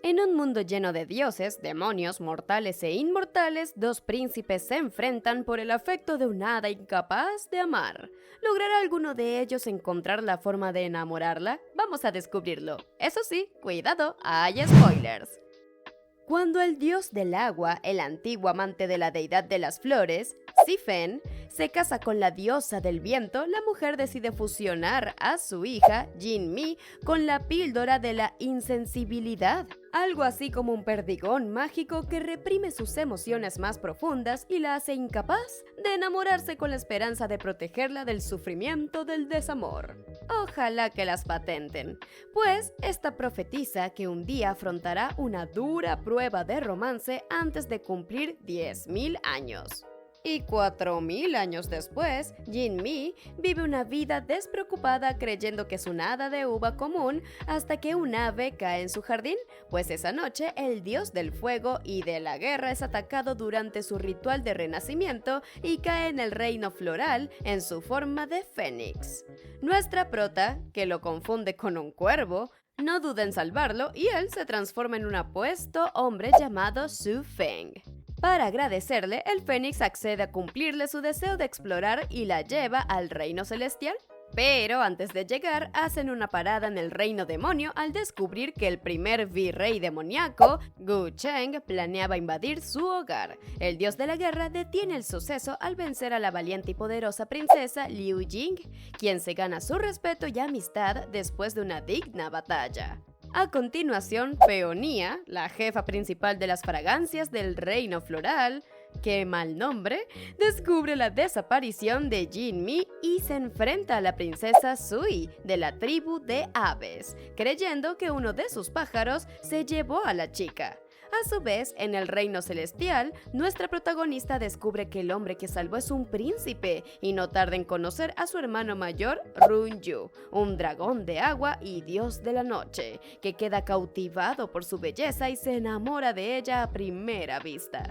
En un mundo lleno de dioses, demonios, mortales e inmortales, dos príncipes se enfrentan por el afecto de un hada incapaz de amar. ¿Logrará alguno de ellos encontrar la forma de enamorarla? Vamos a descubrirlo. Eso sí, cuidado, hay spoilers. Cuando el dios del agua, el antiguo amante de la deidad de las flores, Si-Fen, se casa con la diosa del viento, la mujer decide fusionar a su hija, Jin-Mi, con la píldora de la insensibilidad. Algo así como un perdigón mágico que reprime sus emociones más profundas y la hace incapaz de enamorarse con la esperanza de protegerla del sufrimiento del desamor. Ojalá que las patenten, pues esta profetiza que un día afrontará una dura prueba de romance antes de cumplir 10.000 años. Y 4.000 años después, Jin-Mi vive una vida despreocupada creyendo que es una hada de uva común hasta que un ave cae en su jardín, pues esa noche el dios del fuego y de la guerra es atacado durante su ritual de renacimiento y cae en el reino floral en su forma de fénix. Nuestra prota, que lo confunde con un cuervo, no duda en salvarlo y él se transforma en un apuesto hombre llamado Su Feng. Para agradecerle, el Fénix accede a cumplirle su deseo de explorar y la lleva al reino celestial. Pero antes de llegar, hacen una parada en el reino demonio al descubrir que el primer virrey demoníaco, Gu Cheng, planeaba invadir su hogar. El dios de la guerra detiene el suceso al vencer a la valiente y poderosa princesa Liu Ying, quien se gana su respeto y amistad después de una digna batalla. A continuación, Peonía, la jefa principal de las fragancias del reino floral, ¡qué mal nombre!, descubre la desaparición de Jin-Mi y se enfrenta a la princesa Sui de la tribu de aves, creyendo que uno de sus pájaros se llevó a la chica. A su vez, en el reino celestial, nuestra protagonista descubre que el hombre que salvó es un príncipe y no tarda en conocer a su hermano mayor, Runyu, un dragón de agua y dios de la noche, que queda cautivado por su belleza y se enamora de ella a primera vista.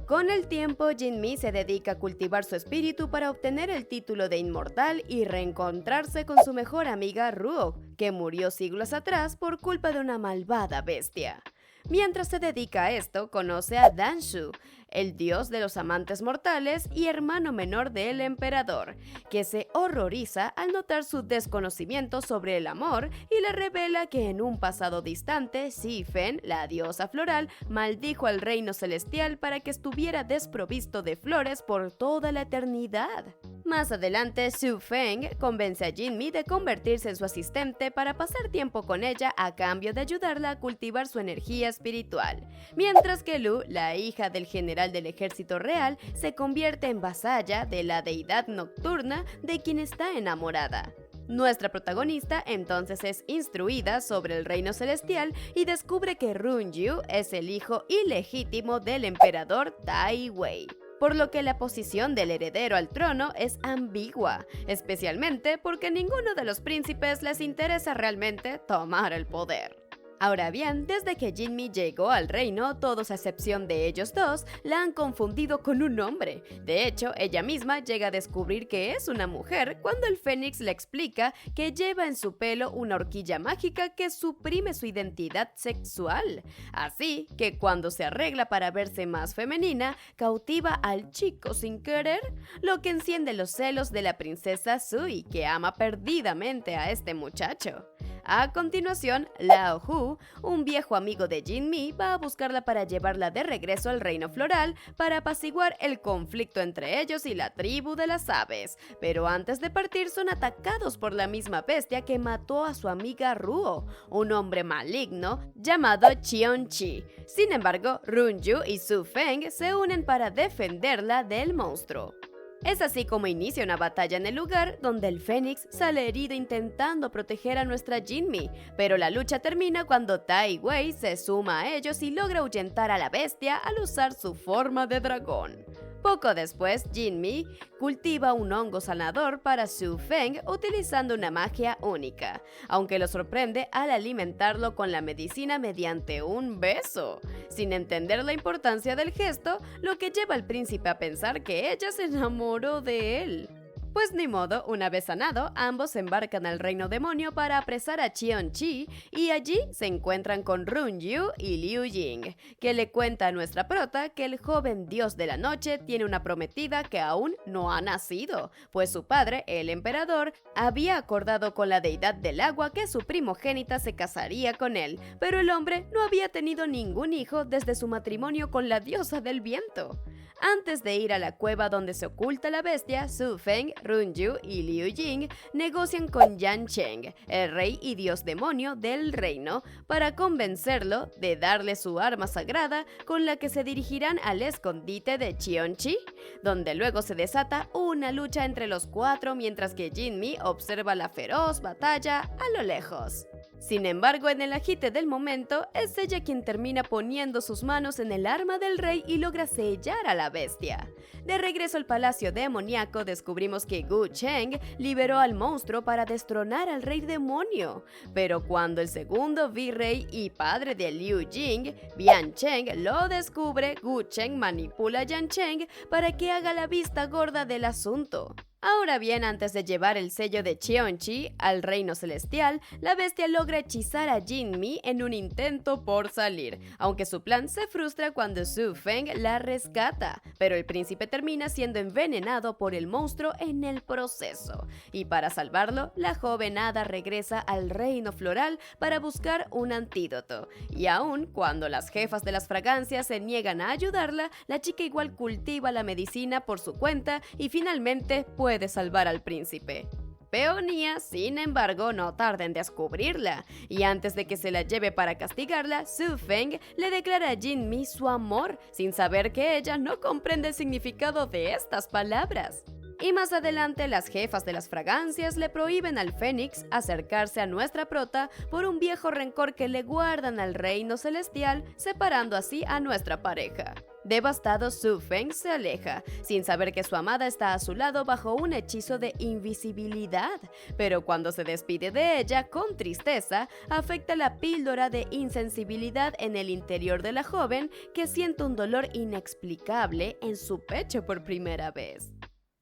Con el tiempo, Jin-Mi se dedica a cultivar su espíritu para obtener el título de inmortal y reencontrarse con su mejor amiga Ruo, que murió siglos atrás por culpa de una malvada bestia. Mientras se dedica a esto, conoce a Danshu, el dios de los amantes mortales y hermano menor del emperador, que se horroriza al notar su desconocimiento sobre el amor y le revela que en un pasado distante, Si-Fen, la diosa floral, maldijo al reino celestial para que estuviera desprovisto de flores por toda la eternidad. Más adelante, Su Feng convence a Jin-Mi de convertirse en su asistente para pasar tiempo con ella a cambio de ayudarla a cultivar su energía espiritual, mientras que Lu, la hija del general del ejército real, se convierte en vasalla de la deidad nocturna de quien está enamorada. Nuestra protagonista entonces es instruida sobre el reino celestial y descubre que Runyu es el hijo ilegítimo del emperador Tai Wei, por lo que la posición del heredero al trono es ambigua, especialmente porque ninguno de los príncipes les interesa realmente tomar el poder. Ahora bien, desde que Jin-Mi llegó al reino, todos a excepción de ellos dos, la han confundido con un hombre. De hecho, ella misma llega a descubrir que es una mujer cuando el Fénix le explica que lleva en su pelo una horquilla mágica que suprime su identidad sexual. Así que cuando se arregla para verse más femenina, cautiva al chico sin querer, lo que enciende los celos de la princesa Sui, que ama perdidamente a este muchacho. A continuación, Lao Hu, un viejo amigo de Jin-Mi, va a buscarla para llevarla de regreso al reino floral para apaciguar el conflicto entre ellos y la tribu de las aves. Pero antes de partir son atacados por la misma bestia que mató a su amiga Ruo, un hombre maligno llamado Cheon-Chi. Sin embargo, Runyu y Su Feng se unen para defenderla del monstruo. Es así como inicia una batalla en el lugar donde el Fénix sale herido intentando proteger a nuestra Jin-Mi, pero la lucha termina cuando Tai Wei se suma a ellos y logra ahuyentar a la bestia al usar su forma de dragón. Poco después, Jin-Mi cultiva un hongo sanador para Su Feng utilizando una magia única, aunque lo sorprende al alimentarlo con la medicina mediante un beso, sin entender la importancia del gesto, lo que lleva al príncipe a pensar que ella se enamoró de él. Pues ni modo, una vez sanado, ambos embarcan al reino demonio para apresar a Cheon-chi y allí se encuentran con Run-yu y Liu Ying, que le cuenta a nuestra prota que el joven dios de la noche tiene una prometida que aún no ha nacido, pues su padre, el emperador, había acordado con la deidad del agua que su primogénita se casaría con él, pero el hombre no había tenido ningún hijo desde su matrimonio con la diosa del viento. Antes de ir a la cueva donde se oculta la bestia, Su Feng, Run-yu y Liu Ying negocian con Yan Cheng, el rey y dios demonio del reino, para convencerlo de darle su arma sagrada con la que se dirigirán al escondite de Cheon-chi, donde luego se desata una lucha entre los cuatro mientras que Jinmi observa la feroz batalla a lo lejos. Sin embargo, en el agite del momento, es ella quien termina poniendo sus manos en el arma del rey y logra sellar a la bestia. De regreso al palacio demoníaco, descubrimos que Gu Cheng liberó al monstruo para destronar al rey demonio. Pero cuando el segundo virrey y padre de Liu Jing, Bian Cheng, lo descubre, Gu Cheng manipula a Yan Cheng para que haga la vista gorda del asunto. Ahora bien, antes de llevar el sello de Cheon-chi al reino celestial, la bestia logra hechizar a Jinmi en un intento por salir, aunque su plan se frustra cuando Su Feng la rescata, pero el príncipe termina siendo envenenado por el monstruo en el proceso. Y para salvarlo, la joven hada regresa al reino floral para buscar un antídoto. Y aun cuando las jefas de las fragancias se niegan a ayudarla, la chica igual cultiva la medicina por su cuenta y finalmente puede salvar al príncipe. Peonía, sin embargo, no tarda en descubrirla, y antes de que se la lleve para castigarla, Su Feng le declara a Jinmi su amor, sin saber que ella no comprende el significado de estas palabras. Y más adelante, las jefas de las fragancias le prohíben al Fénix acercarse a nuestra prota por un viejo rencor que le guardan al reino celestial, separando así a nuestra pareja. Devastado, Su Feng se aleja, sin saber que su amada está a su lado bajo un hechizo de invisibilidad, pero cuando se despide de ella con tristeza, afecta la píldora de insensibilidad en el interior de la joven, que siente un dolor inexplicable en su pecho por primera vez.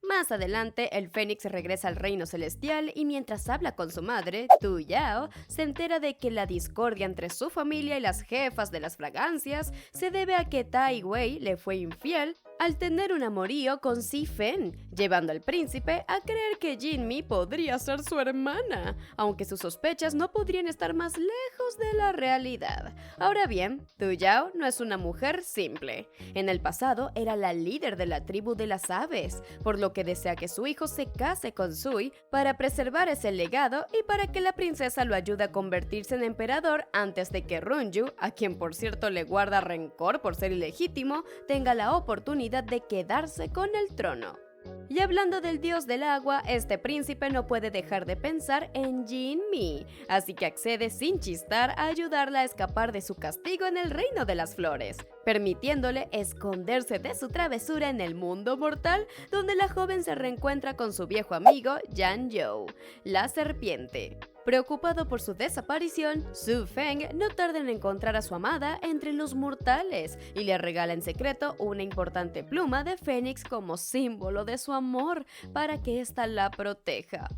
Más adelante, el Fénix regresa al reino celestial y mientras habla con su madre, Tu Yao, se entera de que la discordia entre su familia y las jefas de las fragancias se debe a que Tai Wei le fue infiel al tener un amorío con Si Fen, llevando al príncipe a creer que Jinmi podría ser su hermana, aunque sus sospechas no podrían estar más lejos de la realidad. Ahora bien, Tu Yao no es una mujer simple. En el pasado era la líder de la tribu de las aves, por lo que desea que su hijo se case con Sui para preservar ese legado y para que la princesa lo ayude a convertirse en emperador antes de que Runju, a quien por cierto le guarda rencor por ser ilegítimo, tenga la oportunidad de quedarse con el trono. Y hablando del dios del agua, este príncipe no puede dejar de pensar en Jinmi, así que accede sin chistar a ayudarla a escapar de su castigo en el reino de las flores, permitiéndole esconderse de su travesura en el mundo mortal, donde la joven se reencuentra con su viejo amigo Yan Zhou, la serpiente. Preocupado por su desaparición, Su Feng no tarda en encontrar a su amada entre los mortales y le regala en secreto una importante pluma de fénix como símbolo de su amor para que ésta la proteja.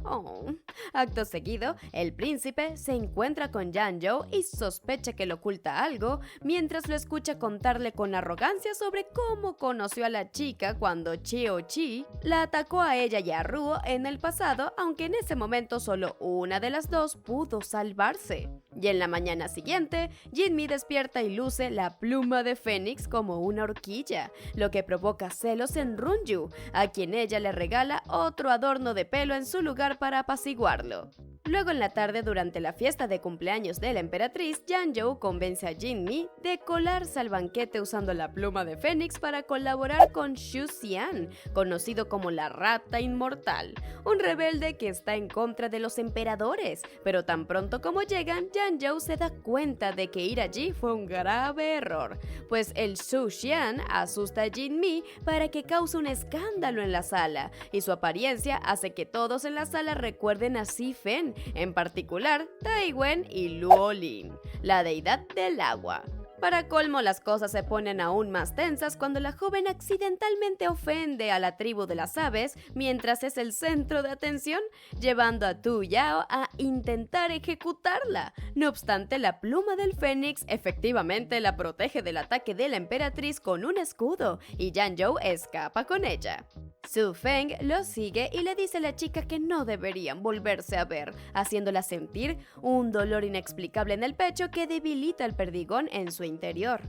Acto seguido, el príncipe se encuentra con Yan Zhou y sospecha que le oculta algo, mientras lo escucha contarle con arrogancia sobre cómo conoció a la chica cuando Cheo-chi la atacó a ella y a Ruo en el pasado, aunque en ese momento solo una de las dos pudo salvarse. Y en la mañana siguiente, Jinmi despierta y luce la pluma de Fénix como una horquilla, lo que provoca celos en Runju, a quien ella le regala otro adorno de pelo en su lugar para apaciguarlo. Luego en la tarde, durante la fiesta de cumpleaños de la emperatriz, Yan Zhou convence a Jinmi de colarse al banquete usando la pluma de Fénix para colaborar con Xu Xian, conocido como la Rata Inmortal, un rebelde que está en contra de los emperadores, pero tan pronto como llegan, Yan Zhou se da cuenta de que ir allí fue un grave error, pues el Xu Xian asusta a Jinmi para que cause un escándalo en la sala, y su apariencia hace que todos en la sala recuerden a Si Fen, en particular Tai Wen y Luo Lin, la deidad del agua. Para colmo, las cosas se ponen aún más tensas cuando la joven accidentalmente ofende a la tribu de las aves mientras es el centro de atención, llevando a Tu Yao a intentar ejecutarla. No obstante, la pluma del fénix efectivamente la protege del ataque de la emperatriz con un escudo y Yanzhou escapa con ella. Su Feng lo sigue y le dice a la chica que no deberían volverse a ver, haciéndola sentir un dolor inexplicable en el pecho que debilita el perdigón en su interior.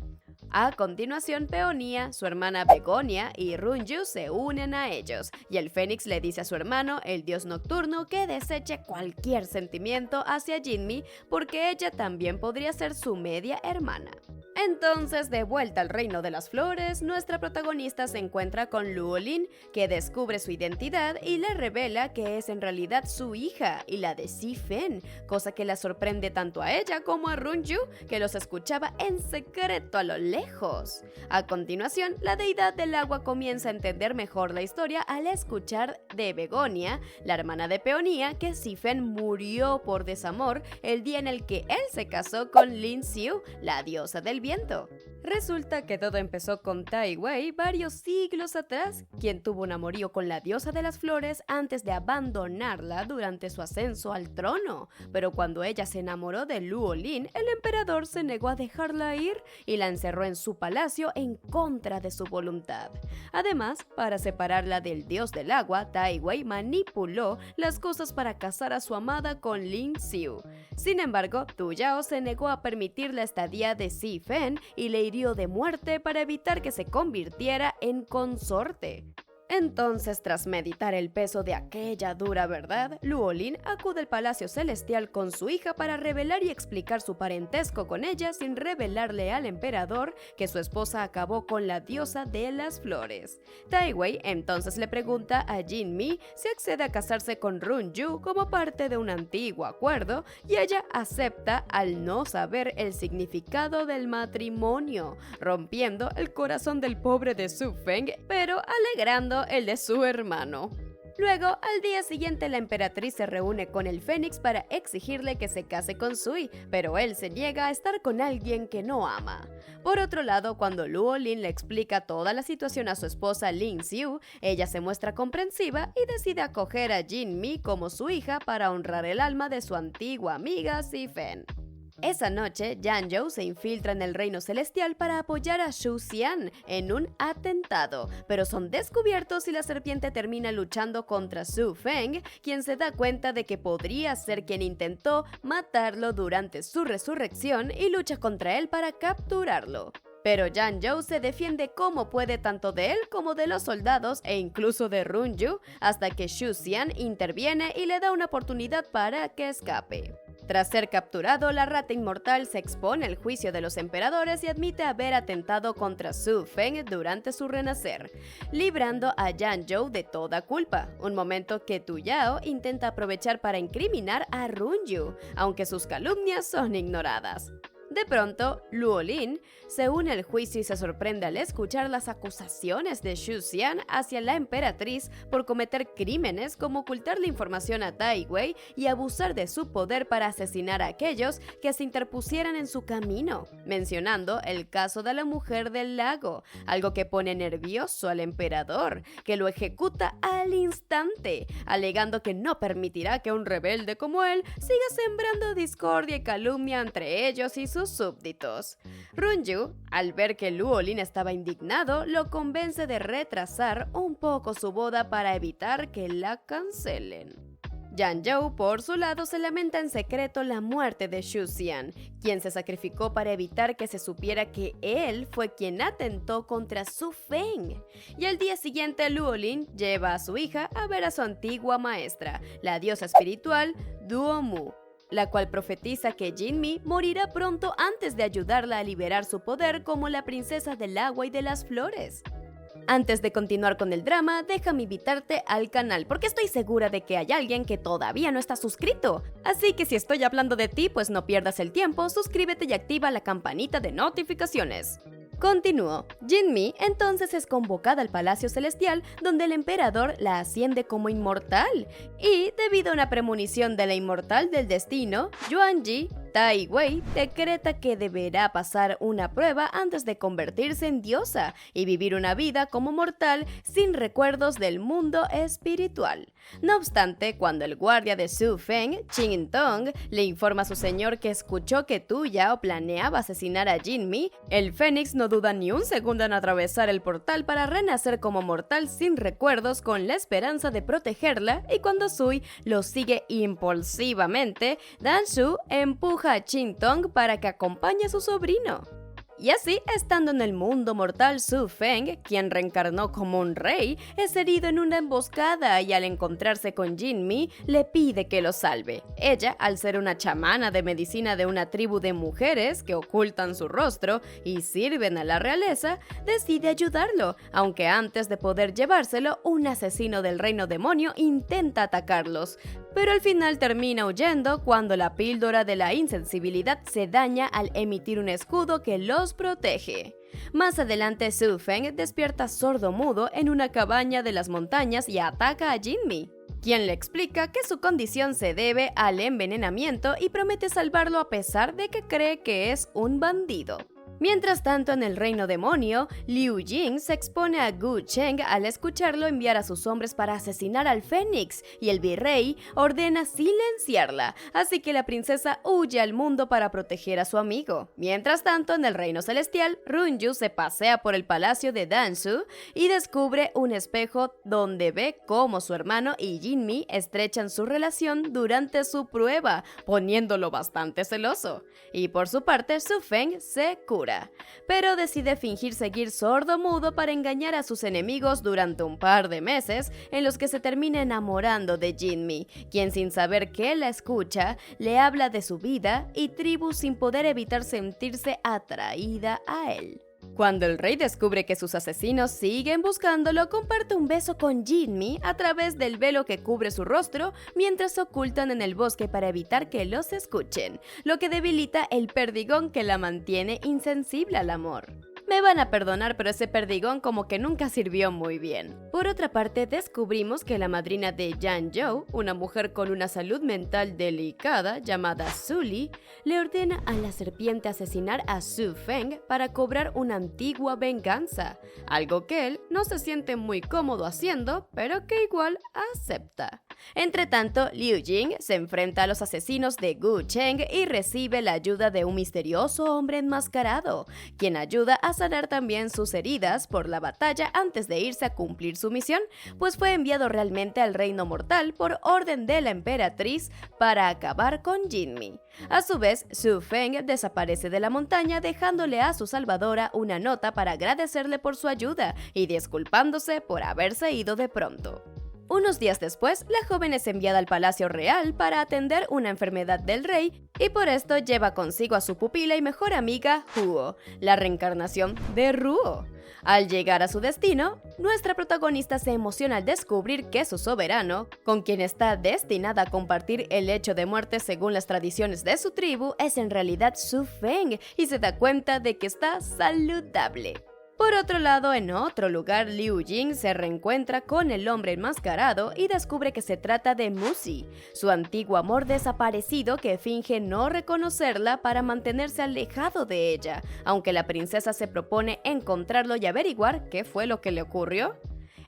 A continuación, Peonia, su hermana Begonia y Runju se unen a ellos, y el Fénix le dice a su hermano, el dios nocturno, que deseche cualquier sentimiento hacia Jinmi porque ella también podría ser su media hermana. Entonces, de vuelta al reino de las flores, nuestra protagonista se encuentra con Luolin, que descubre su identidad y le revela que es en realidad su hija y la de Zifen, cosa que la sorprende tanto a ella como a Runju, que los escuchaba en secreto a lo lejos. A continuación, la deidad del agua comienza a entender mejor la historia al escuchar de Begonia, la hermana de Peonia, que Zifen murió por desamor el día en el que él se casó con Lin Xiu, la diosa del viento. Resulta que todo empezó con Tai Wei varios siglos atrás, quien tuvo un amorío con la diosa de las flores antes de abandonarla durante su ascenso al trono. Pero cuando ella se enamoró de Luolin, el emperador se negó a dejarla ir y la encerró en su palacio en contra de su voluntad. Además, para separarla del dios del agua, Tai Wei manipuló las cosas para casar a su amada con Lin Xiu. Sin embargo, Tu Yao se negó a permitir la estadía de Zifen y le hirió de muerte para evitar que se convirtiera en consorte. Entonces, tras meditar el peso de aquella dura verdad, Luolin acude al Palacio Celestial con su hija para revelar y explicar su parentesco con ella sin revelarle al emperador que su esposa acabó con la diosa de las flores. Tai Wei entonces le pregunta a Jinmi si accede a casarse con Runju como parte de un antiguo acuerdo y ella acepta al no saber el significado del matrimonio, rompiendo el corazón del pobre de Su Feng, pero alegrando el de su hermano. Luego, al día siguiente, la emperatriz se reúne con el Fénix para exigirle que se case con Sui, pero él se niega a estar con alguien que no ama. Por otro lado, cuando Luolin le explica toda la situación a su esposa Lin Xiu, ella se muestra comprensiva y decide acoger a Jinmi como su hija para honrar el alma de su antigua amiga Zifen. Esa noche, Yanzhou se infiltra en el reino celestial para apoyar a Xu Xian en un atentado, pero son descubiertos y la serpiente termina luchando contra Su Feng, quien se da cuenta de que podría ser quien intentó matarlo durante su resurrección y lucha contra él para capturarlo. Pero Yanzhou se defiende como puede tanto de él como de los soldados e incluso de Runju, hasta que Xu Xian interviene y le da una oportunidad para que escape. Tras ser capturado, la rata inmortal se expone al juicio de los emperadores y admite haber atentado contra Su Feng durante su renacer, librando a Yanzhou de toda culpa, un momento que Tu Yao intenta aprovechar para incriminar a Runju, aunque sus calumnias son ignoradas. De pronto, Luolin se une al juicio y se sorprende al escuchar las acusaciones de Xu Xian hacia la emperatriz por cometer crímenes como ocultar la información a Tai Wei y abusar de su poder para asesinar a aquellos que se interpusieran en su camino, mencionando el caso de la mujer del lago, algo que pone nervioso al emperador, que lo ejecuta al instante, alegando que no permitirá que un rebelde como él siga sembrando discordia y calumnia entre ellos y sus súbditos. Runju, al ver que Luolin estaba indignado, lo convence de retrasar un poco su boda para evitar que la cancelen. Yanzhou, por su lado, se lamenta en secreto la muerte de Xu Xian, quien se sacrificó para evitar que se supiera que él fue quien atentó contra Su Feng. Y al día siguiente, Luolin lleva a su hija a ver a su antigua maestra, la diosa espiritual Duomu, la cual profetiza que Jinmi morirá pronto antes de ayudarla a liberar su poder como la princesa del agua y de las flores. Antes de continuar con el drama, déjame invitarte al canal, porque estoy segura de que hay alguien que todavía no está suscrito. Así que si estoy hablando de ti, pues no pierdas el tiempo, suscríbete y activa la campanita de notificaciones. Continúo. Jinmi entonces es convocada al Palacio Celestial, donde el emperador la asciende como inmortal. Y, debido a una premonición de la inmortal del destino, Yuan Ji, Tai Wei decreta que deberá pasar una prueba antes de convertirse en diosa y vivir una vida como mortal sin recuerdos del mundo espiritual. No obstante, cuando el guardia de Su Feng, Qin Tong, le informa a su señor que escuchó que Tuya planeaba asesinar a Jinmi, el Fénix no duda ni un segundo en atravesar el portal para renacer como mortal sin recuerdos con la esperanza de protegerla, y cuando Sui lo sigue impulsivamente, Dan Shu empuja a Qin Tong para que acompañe a su sobrino. Y así, estando en el mundo mortal, Su Feng, quien reencarnó como un rey, es herido en una emboscada y al encontrarse con Jinmi, le pide que lo salve. Ella, al ser una chamana de medicina de una tribu de mujeres que ocultan su rostro y sirven a la realeza, decide ayudarlo, aunque antes de poder llevárselo, un asesino del reino demonio intenta atacarlos. Pero al final termina huyendo cuando la píldora de la insensibilidad se daña al emitir un escudo que los protege. Más adelante, Su Feng despierta sordo-mudo en una cabaña de las montañas y ataca a Jinmi, quien le explica que su condición se debe al envenenamiento y promete salvarlo a pesar de que cree que es un bandido. Mientras tanto, en el reino demonio, Liu Jing se expone a Gu Cheng al escucharlo enviar a sus hombres para asesinar al Fénix, y el virrey ordena silenciarla, así que la princesa huye al mundo para proteger a su amigo. Mientras tanto, en el reino celestial, Runju se pasea por el palacio de Dansu y descubre un espejo donde ve cómo su hermano y Jinmi estrechan su relación durante su prueba, poniéndolo bastante celoso. Y por su parte, Su Feng se cura, pero decide fingir seguir sordo-mudo para engañar a sus enemigos durante un par de meses, en los que se termina enamorando de Jinmi, quien sin saber que la escucha, le habla de su vida y tribu sin poder evitar sentirse atraída a él. Cuando el rey descubre que sus asesinos siguen buscándolo, comparte un beso con Jinmi a través del velo que cubre su rostro mientras se ocultan en el bosque para evitar que los escuchen, lo que debilita el perdigón que la mantiene insensible al amor. Me van a perdonar, pero ese perdigón como que nunca sirvió muy bien. Por otra parte, descubrimos que la madrina de Yan Zhou, una mujer con una salud mental delicada llamada Sully, le ordena a la serpiente asesinar a Su Feng para cobrar una antigua venganza, algo que él no se siente muy cómodo haciendo, pero que igual acepta. Entre tanto, Liu Jing se enfrenta a los asesinos de Gu Cheng y recibe la ayuda de un misterioso hombre enmascarado, quien ayuda a sanar también sus heridas por la batalla antes de irse a cumplir su misión, pues fue enviado realmente al reino mortal por orden de la emperatriz para acabar con Jinmi. A su vez, Su Feng desaparece de la montaña dejándole a su salvadora una nota para agradecerle por su ayuda y disculpándose por haberse ido de pronto. Unos días después, la joven es enviada al palacio real para atender una enfermedad del rey y por esto lleva consigo a su pupila y mejor amiga Huo, la reencarnación de Ruo. Al llegar a su destino, nuestra protagonista se emociona al descubrir que su soberano, con quien está destinada a compartir el hecho de muerte según las tradiciones de su tribu, es en realidad Su Feng y se da cuenta de que está saludable. Por otro lado, en otro lugar, Liu Jing se reencuentra con el hombre enmascarado y descubre que se trata de Musi, su antiguo amor desaparecido que finge no reconocerla para mantenerse alejado de ella, aunque la princesa se propone encontrarlo y averiguar qué fue lo que le ocurrió.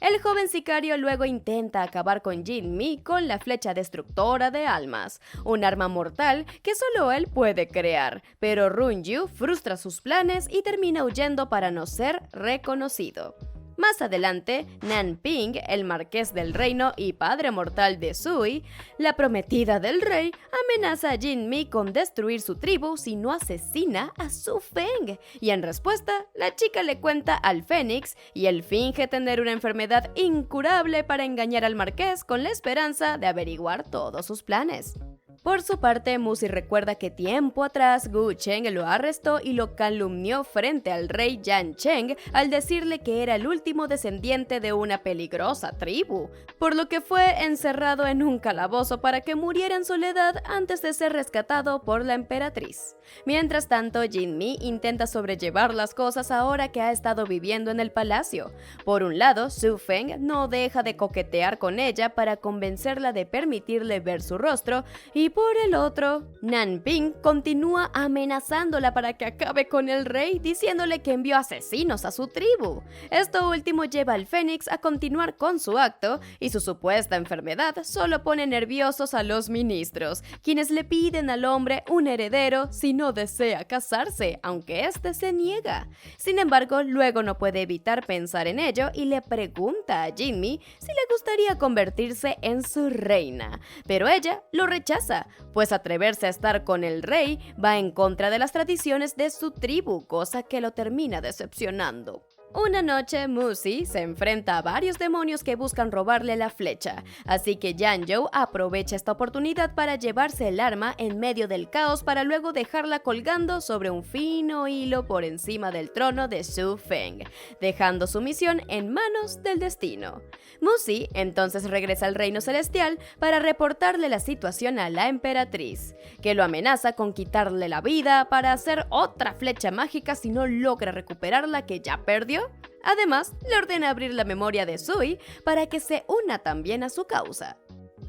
El joven sicario luego intenta acabar con Jinmi con la flecha destructora de almas, un arma mortal que solo él puede crear, pero Runju frustra sus planes y termina huyendo para no ser reconocido. Más adelante, Nanping, el marqués del reino y padre mortal de Sui, la prometida del rey, amenaza a Jinmi con destruir su tribu si no asesina a Su Feng, y en respuesta, la chica le cuenta al Fénix y él finge tener una enfermedad incurable para engañar al marqués con la esperanza de averiguar todos sus planes. Por su parte, Musi recuerda que tiempo atrás Gu Cheng lo arrestó y lo calumnió frente al rey Yan Cheng al decirle que era el último descendiente de una peligrosa tribu, por lo que fue encerrado en un calabozo para que muriera en soledad antes de ser rescatado por la emperatriz. Mientras tanto, Jinmi intenta sobrellevar las cosas ahora que ha estado viviendo en el palacio. Por un lado, Su Feng no deja de coquetear con ella para convencerla de permitirle ver su rostro y por el otro, Nanping continúa amenazándola para que acabe con el rey, diciéndole que envió asesinos a su tribu. Esto último lleva al Fénix a continuar con su acto y su supuesta enfermedad solo pone nerviosos a los ministros, quienes le piden al hombre un heredero si no desea casarse, aunque éste se niega. Sin embargo, luego no puede evitar pensar en ello y le pregunta a Jinmi si le gustaría convertirse en su reina, pero ella lo rechaza, pues atreverse a estar con el rey va en contra de las tradiciones de su tribu, cosa que lo termina decepcionando. Una noche, Musi se enfrenta a varios demonios que buscan robarle la flecha, así que Yanzhou aprovecha esta oportunidad para llevarse el arma en medio del caos para luego dejarla colgando sobre un fino hilo por encima del trono de Su Feng, dejando su misión en manos del destino. Musi entonces regresa al reino celestial para reportarle la situación a la emperatriz, que lo amenaza con quitarle la vida para hacer otra flecha mágica si no logra recuperar la que ya perdió. Además, le ordena abrir la memoria de Sui para que se una también a su causa.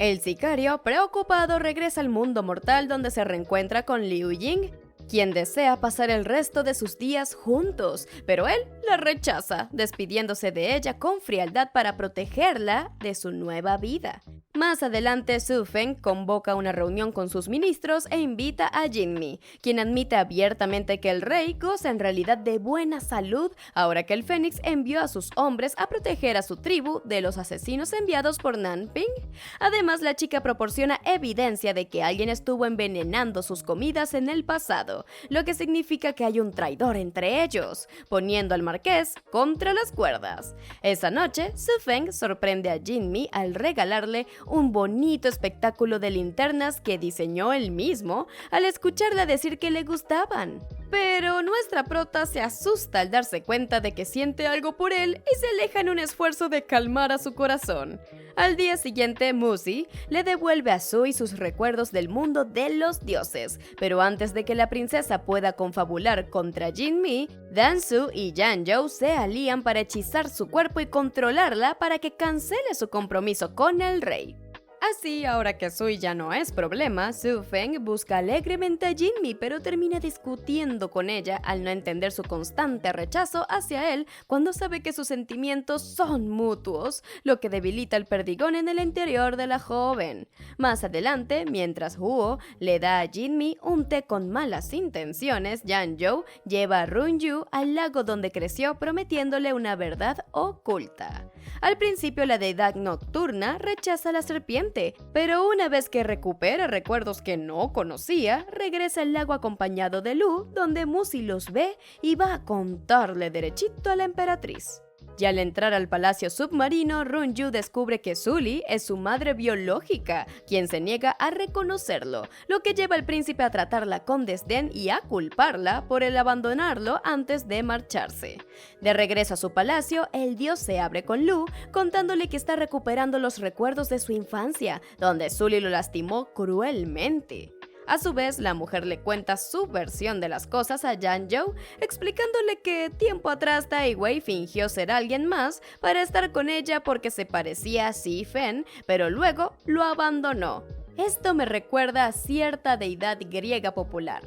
El sicario, preocupado, regresa al mundo mortal donde se reencuentra con Liu Ying, quien desea pasar el resto de sus días juntos, pero él la rechaza, despidiéndose de ella con frialdad para protegerla de su nueva vida. Más adelante, Su Feng convoca una reunión con sus ministros e invita a Jinmi, quien admite abiertamente que el rey goza en realidad de buena salud ahora que el Fénix envió a sus hombres a proteger a su tribu de los asesinos enviados por Nanping. Además, la chica proporciona evidencia de que alguien estuvo envenenando sus comidas en el pasado, lo que significa que hay un traidor entre ellos, poniendo al marqués contra las cuerdas. Esa noche, Su Feng sorprende a Jinmi al regalarle un bonito espectáculo de linternas que diseñó él mismo al escucharla decir que le gustaban. Pero nuestra prota se asusta al darse cuenta de que siente algo por él y se aleja en un esfuerzo de calmar a su corazón. Al día siguiente, Musi le devuelve a Sui sus recuerdos del mundo de los dioses, pero antes de que la princesa pueda confabular contra Jinmi, Danzu y Yanzhou se alían para hechizar su cuerpo y controlarla para que cancele su compromiso con el rey. Así, ahora que Sui ya no es problema, Su Feng busca alegremente a Jinmi, pero termina discutiendo con ella al no entender su constante rechazo hacia él cuando sabe que sus sentimientos son mutuos, lo que debilita el perdigón en el interior de la joven. Más adelante, mientras Huo le da a Jinmi un té con malas intenciones, Yanzhou lleva a Runyu al lago donde creció prometiéndole una verdad oculta. Al principio, la deidad nocturna rechaza a la serpiente, pero una vez que recupera recuerdos que no conocía, regresa al lago acompañado de Lu, donde Musi los ve y va a contarle derechito a la emperatriz. Y al entrar al palacio submarino, Runyu descubre que Sully es su madre biológica, quien se niega a reconocerlo, lo que lleva al príncipe a tratarla con desdén y a culparla por el abandonarlo antes de marcharse. De regreso a su palacio, el dios se abre con Lu, contándole que está recuperando los recuerdos de su infancia, donde Sully lo lastimó cruelmente. A su vez, la mujer le cuenta su versión de las cosas a Yanzhou, explicándole que tiempo atrás Tai Wei fingió ser alguien más para estar con ella porque se parecía a Si Fen, pero luego lo abandonó. Esto me recuerda a cierta deidad griega popular.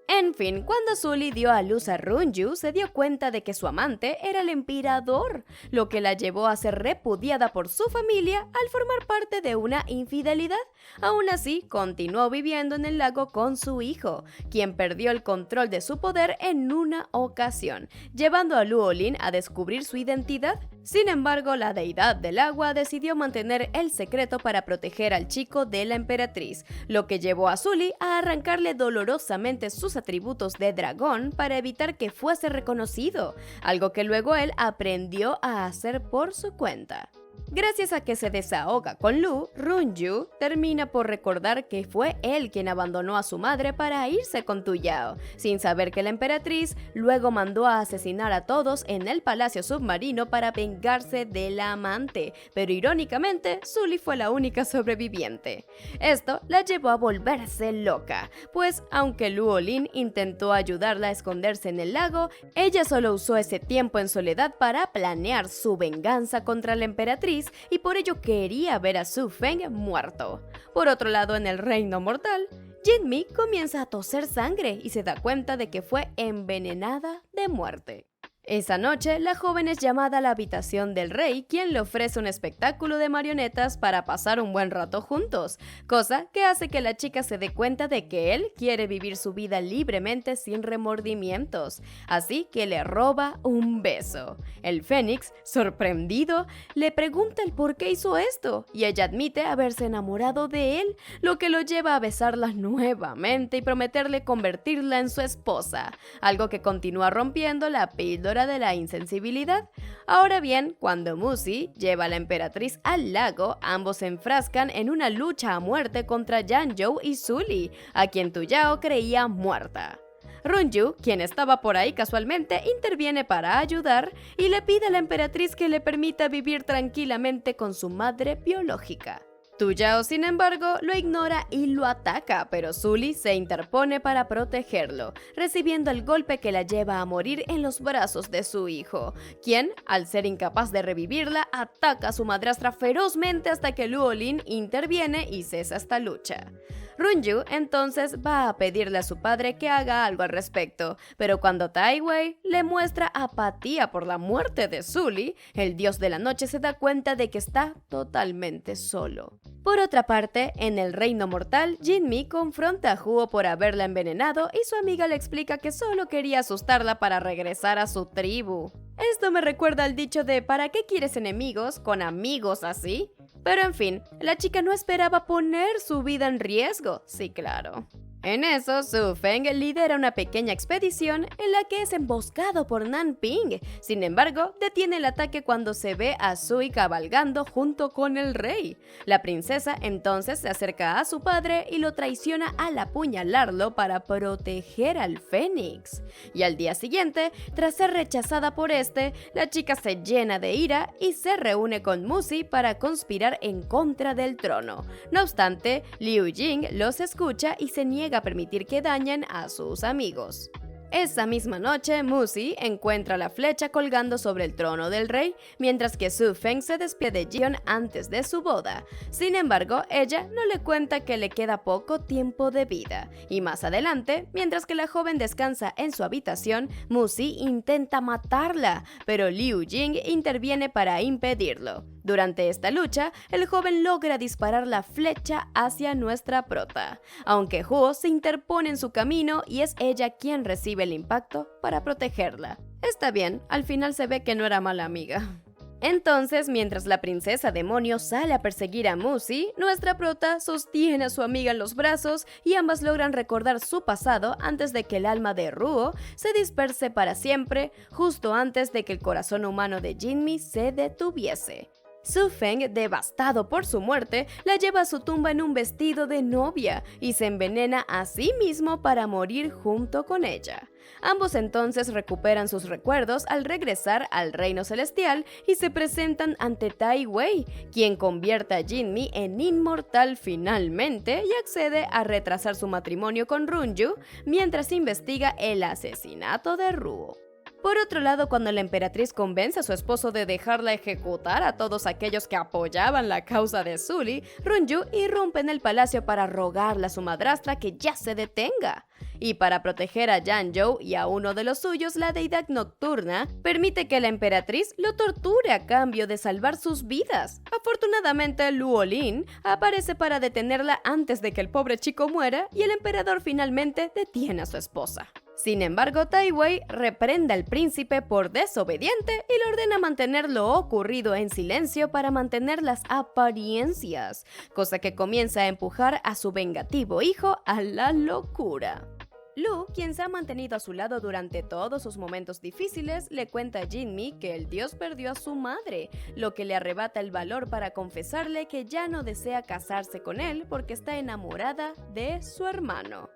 En fin, cuando Sully dio a luz a Runyu, se dio cuenta de que su amante era el emperador, lo que la llevó a ser repudiada por su familia al formar parte de una infidelidad. Aún así, continuó viviendo en el lago con su hijo, quien perdió el control de su poder en una ocasión, llevando a Luolin a descubrir su identidad. Sin embargo, la deidad del agua decidió mantener el secreto para proteger al chico de la emperatriz, lo que llevó a Sully a arrancarle dolorosamente sus atributos de dragón para evitar que fuese reconocido, algo que luego él aprendió a hacer por su cuenta. Gracias a que se desahoga con Lu, Runyu termina por recordar que fue él quien abandonó a su madre para irse con Tu Yao, sin saber que la emperatriz luego mandó a asesinar a todos en el palacio submarino para vengarse de la amante, pero irónicamente, Sully fue la única sobreviviente. Esto la llevó a volverse loca, pues aunque Luolin intentó ayudarla a esconderse en el lago, ella solo usó ese tiempo en soledad para planear su venganza contra la emperatriz emperatriz y por ello quería ver a Su Feng muerto. Por otro lado, en el reino mortal, Jinmi comienza a toser sangre y se da cuenta de que fue envenenada de muerte. Esa noche, la joven es llamada a la habitación del rey, quien le ofrece un espectáculo de marionetas para pasar un buen rato juntos, cosa que hace que la chica se dé cuenta de que él quiere vivir su vida libremente sin remordimientos, así que le roba un beso. El Fénix, sorprendido, le pregunta el por qué hizo esto, y ella admite haberse enamorado de él, lo que lo lleva a besarla nuevamente y prometerle convertirla en su esposa, algo que continúa rompiendo la píldora de la insensibilidad. Ahora bien, cuando Musi lleva a la emperatriz al lago, ambos se enfrascan en una lucha a muerte contra Yanzhou y Sully, a quien Tu Yao creía muerta. Runyu, quien estaba por ahí casualmente, interviene para ayudar y le pide a la emperatriz que le permita vivir tranquilamente con su madre biológica. Tu Yao, sin embargo, lo ignora y lo ataca, pero Sully se interpone para protegerlo, recibiendo el golpe que la lleva a morir en los brazos de su hijo, quien, al ser incapaz de revivirla, ataca a su madrastra ferozmente hasta que Luo Lin interviene y cesa esta lucha. Runyu entonces va a pedirle a su padre que haga algo al respecto, pero cuando Tai Wei le muestra apatía por la muerte de Sully, el dios de la noche se da cuenta de que está totalmente solo. Por otra parte, en el reino mortal, Jinmi confronta a Huo por haberla envenenado y su amiga le explica que solo quería asustarla para regresar a su tribu. Esto me recuerda al dicho de ¿para qué quieres enemigos con amigos así? Pero en fin, la chica no esperaba poner su vida en riesgo, sí claro. En eso, Su Feng lidera una pequeña expedición en la que es emboscado por Nanping. Sin embargo, detiene el ataque cuando se ve a Sui cabalgando junto con el rey. La princesa entonces se acerca a su padre y lo traiciona al apuñalarlo para proteger al Fénix. Y al día siguiente, tras ser rechazada por este, la chica se llena de ira y se reúne con Musi para conspirar en contra del trono. No obstante, Liu Jing los escucha y se niega a permitir que dañen a sus amigos. Esa misma noche, Musi encuentra la flecha colgando sobre el trono del rey, mientras que Su Feng se despide de Jion antes de su boda. Sin embargo, ella no le cuenta que le queda poco tiempo de vida, y más adelante, mientras que la joven descansa en su habitación, Musi intenta matarla, pero Liu Jing interviene para impedirlo. Durante esta lucha, el joven logra disparar la flecha hacia nuestra prota, aunque Huo se interpone en su camino y es ella quien recibe el impacto para protegerla. Está bien, al final se ve que no era mala amiga. Entonces, mientras la princesa demonio sale a perseguir a Musi, nuestra prota sostiene a su amiga en los brazos y ambas logran recordar su pasado antes de que el alma de Ruo se disperse para siempre, justo antes de que el corazón humano de Jinmi se detuviese. Su Feng, devastado por su muerte, la lleva a su tumba en un vestido de novia y se envenena a sí mismo para morir junto con ella. Ambos entonces recuperan sus recuerdos al regresar al reino celestial y se presentan ante Tai Wei, quien convierte a Jinmi en inmortal finalmente y accede a retrasar su matrimonio con Runyu mientras investiga el asesinato de Ruo. Por otro lado, cuando la emperatriz convence a su esposo de dejarla ejecutar a todos aquellos que apoyaban la causa de Sully, Runyu irrumpe en el palacio para rogarle a su madrastra que ya se detenga. Y para proteger a Yanzhou y a uno de los suyos, la deidad nocturna permite que la emperatriz lo torture a cambio de salvar sus vidas. Afortunadamente, Luo Lin aparece para detenerla antes de que el pobre chico muera y el emperador finalmente detiene a su esposa. Sin embargo, Tai Wei reprende al príncipe por desobediente y le ordena mantener lo ocurrido en silencio para mantener las apariencias, cosa que comienza a empujar a su vengativo hijo a la locura. Lu, quien se ha mantenido a su lado durante todos sus momentos difíciles, le cuenta a Jinmi que el dios perdió a su madre, lo que le arrebata el valor para confesarle que ya no desea casarse con él porque está enamorada de su hermano.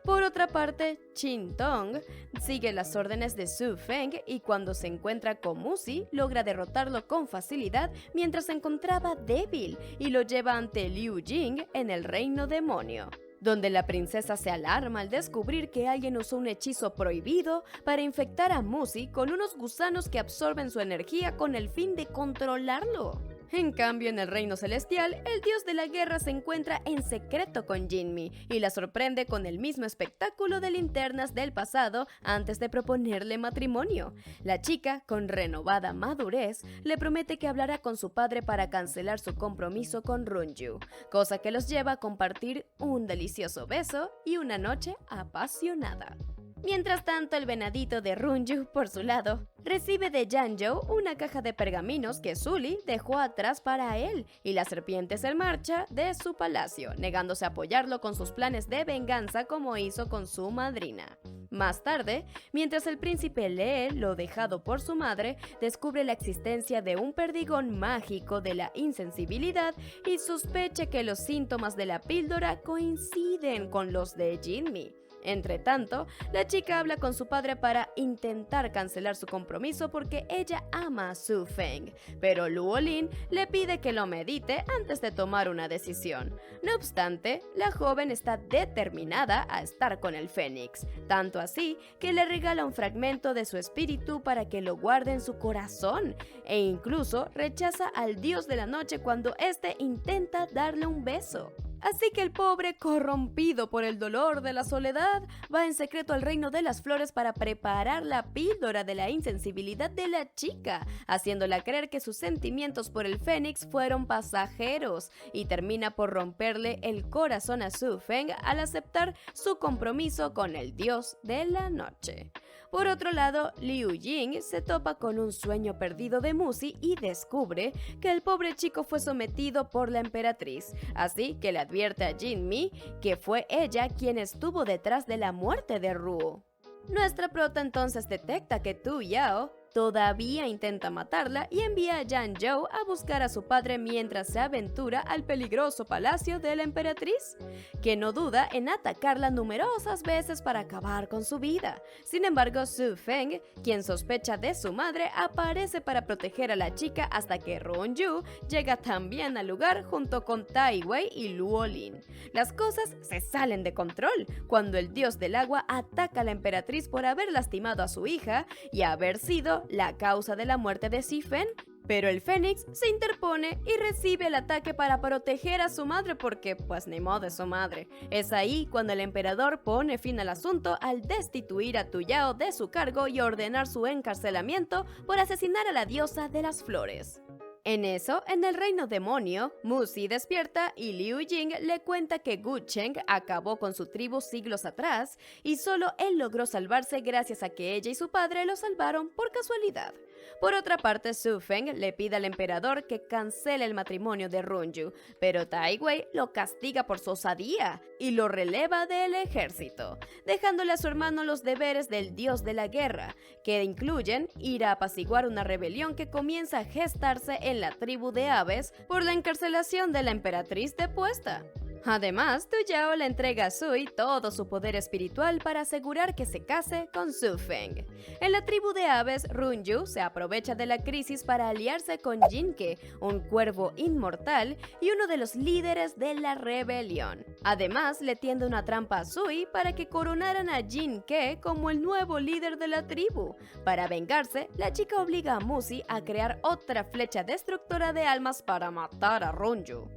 Por otra parte, Qin Tong sigue las órdenes de Su Feng y cuando se encuentra con Musi, logra derrotarlo con facilidad mientras se encontraba débil y lo lleva ante Liu Jing en el reino demonio, donde la princesa se alarma al descubrir que alguien usó un hechizo prohibido para infectar a Musi con unos gusanos que absorben su energía con el fin de controlarlo. En cambio, en el reino celestial, el dios de la guerra se encuentra en secreto con Jinmi y la sorprende con el mismo espectáculo de linternas del pasado antes de proponerle matrimonio. La chica, con renovada madurez, le promete que hablará con su padre para cancelar su compromiso con Runju, cosa que los lleva a compartir un delicioso beso y una noche apasionada. Mientras tanto, el venadito de Runju, por su lado, recibe de Janjo una caja de pergaminos que Sully dejó atrás para él y la serpiente se marcha de su palacio, negándose a apoyarlo con sus planes de venganza como hizo con su madrina. Más tarde, mientras el príncipe lee lo dejado por su madre, descubre la existencia de un perdigón mágico de la insensibilidad y sospecha que los síntomas de la píldora coinciden con los de Jinmi. Entretanto, la chica habla con su padre para intentar cancelar su compromiso porque ella ama a Su Feng, pero Luo Lin le pide que lo medite antes de tomar una decisión. No obstante, la joven está determinada a estar con el Fénix, tanto así que le regala un fragmento de su espíritu para que lo guarde en su corazón, e incluso rechaza al dios de la noche cuando éste intenta darle un beso. Así que el pobre, corrompido por el dolor de la soledad, va en secreto al reino de las flores para preparar la píldora de la insensibilidad de la chica, haciéndola creer que sus sentimientos por el Fénix fueron pasajeros, y termina por romperle el corazón a Su Feng al aceptar su compromiso con el dios de la noche. Por otro lado, Liu Ying se topa con un sueño perdido de Musi y descubre que el pobre chico fue sometido por la emperatriz, así que le advierte a Jinmi que fue ella quien estuvo detrás de la muerte de Ruo. Nuestra prota entonces detecta que Tu Yao todavía intenta matarla y envía a Janjo a buscar a su padre mientras se aventura al peligroso palacio de la emperatriz, que no duda en atacarla numerosas veces para acabar con su vida. Sin embargo, Su Feng, quien sospecha de su madre, aparece para proteger a la chica hasta que Runju llega también al lugar junto con Tai Wei y Luo Lin. Las cosas se salen de control cuando el dios del agua ataca a la emperatriz por haber lastimado a su hija y haber sido la causa de la muerte de Zifen, pero el Fénix se interpone y recibe el ataque para proteger a su madre porque, pues, ni modo de su madre. Es ahí cuando el emperador pone fin al asunto al destituir a Tu Yao de su cargo y ordenar su encarcelamiento por asesinar a la diosa de las flores. En eso, en el reino demonio, Musi despierta y Liu Ying le cuenta que Gu Cheng acabó con su tribu siglos atrás y solo él logró salvarse gracias a que ella y su padre lo salvaron por casualidad. Por otra parte, Su Feng le pide al emperador que cancele el matrimonio de Runju, pero Tai Wei lo castiga por su osadía y lo releva del ejército, dejándole a su hermano los deberes del dios de la guerra, que incluyen ir a apaciguar una rebelión que comienza a gestarse en la tribu de aves por la encarcelación de la emperatriz depuesta. Además, Tu Yao le entrega a Sui todo su poder espiritual para asegurar que se case con Su Feng. En la tribu de aves, Runju se aprovecha de la crisis para aliarse con Jinke, un cuervo inmortal y uno de los líderes de la rebelión. Además, le tiende una trampa a Sui para que coronaran a Jinke como el nuevo líder de la tribu. Para vengarse, la chica obliga a Musi a crear otra flecha destructora de almas para matar a Runju.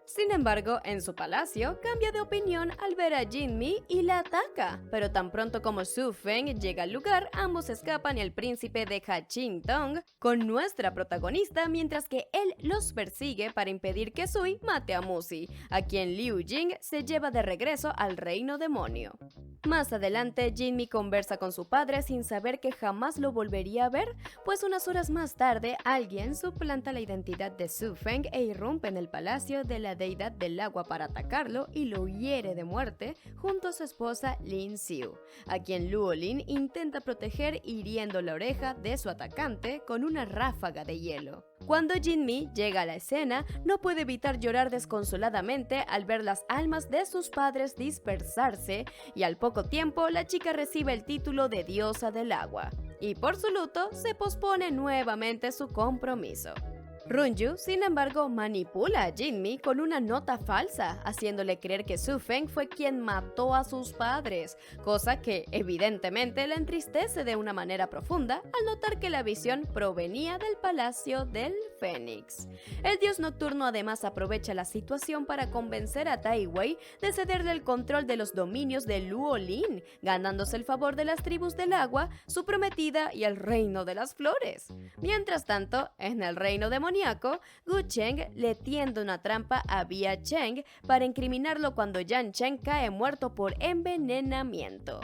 Sin embargo, en su palacio, cambia de opinión al ver a Jinmi y la ataca, pero tan pronto como Su Feng llega al lugar, ambos escapan y el príncipe deja Qingtong con nuestra protagonista mientras que él los persigue para impedir que Sui mate a Musi, a quien Liu Ying se lleva de regreso al reino demonio. Más adelante, Jinmi conversa con su padre sin saber que jamás lo volvería a ver, pues unas horas más tarde, alguien suplanta la identidad de Su Feng e irrumpe en el palacio de la deidad del agua para atacarlo y lo hiere de muerte junto a su esposa Lin Xiu, a quien Luo Lin intenta proteger hiriendo la oreja de su atacante con una ráfaga de hielo. Cuando Jinmi llega a la escena, no puede evitar llorar desconsoladamente al ver las almas de sus padres dispersarse y al poco tiempo la chica recibe el título de diosa del agua y por su luto se pospone nuevamente su compromiso. Runju, sin embargo, manipula a Jinmi con una nota falsa, haciéndole creer que Su Feng fue quien mató a sus padres, cosa que evidentemente le entristece de una manera profunda al notar que la visión provenía del palacio del Fénix. El dios nocturno además aprovecha la situación para convencer a Tai Wei de cederle el control de los dominios de Luo Lin, ganándose el favor de las tribus del agua, su prometida y el reino de las flores. Mientras tanto, en el reino demoníaco, Gu Cheng le tiende una trampa a Bia Cheng para incriminarlo cuando Yan Cheng cae muerto por envenenamiento.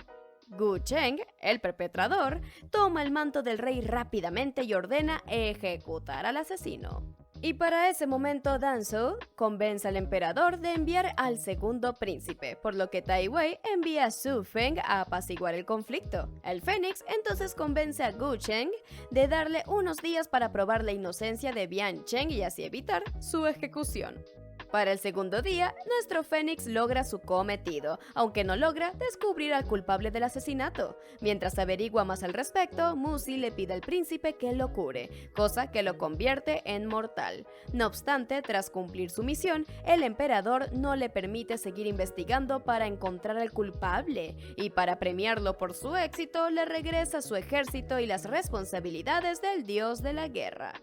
Gu Cheng, el perpetrador, toma el manto del rey rápidamente y ordena ejecutar al asesino. Y para ese momento Danzhou convence al emperador de enviar al segundo príncipe, por lo que Tai Wei envía a Su Feng a apaciguar el conflicto. El Fénix entonces convence a Gu Cheng de darle unos días para probar la inocencia de Bian Cheng y así evitar su ejecución. Para el segundo día, nuestro Fénix logra su cometido, aunque no logra descubrir al culpable del asesinato. Mientras averigua más al respecto, Musi le pide al príncipe que lo cure, cosa que lo convierte en mortal. No obstante, tras cumplir su misión, el emperador no le permite seguir investigando para encontrar al culpable, y para premiarlo por su éxito, le regresa su ejército y las responsabilidades del dios de la guerra.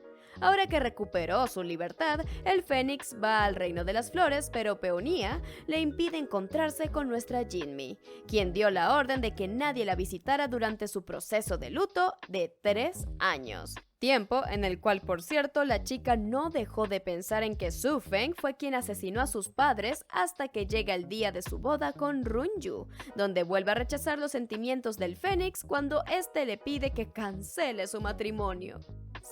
Ahora que recuperó su libertad, el Fénix va al reino de las flores, pero Peonía le impide encontrarse con nuestra Jinmi, quien dio la orden de que nadie la visitara durante su proceso de luto de 3 años. Tiempo en el cual, por cierto, la chica no dejó de pensar en que Su Feng fue quien asesinó a sus padres hasta que llega el día de su boda con Runju, donde vuelve a rechazar los sentimientos del Fénix cuando éste le pide que cancele su matrimonio.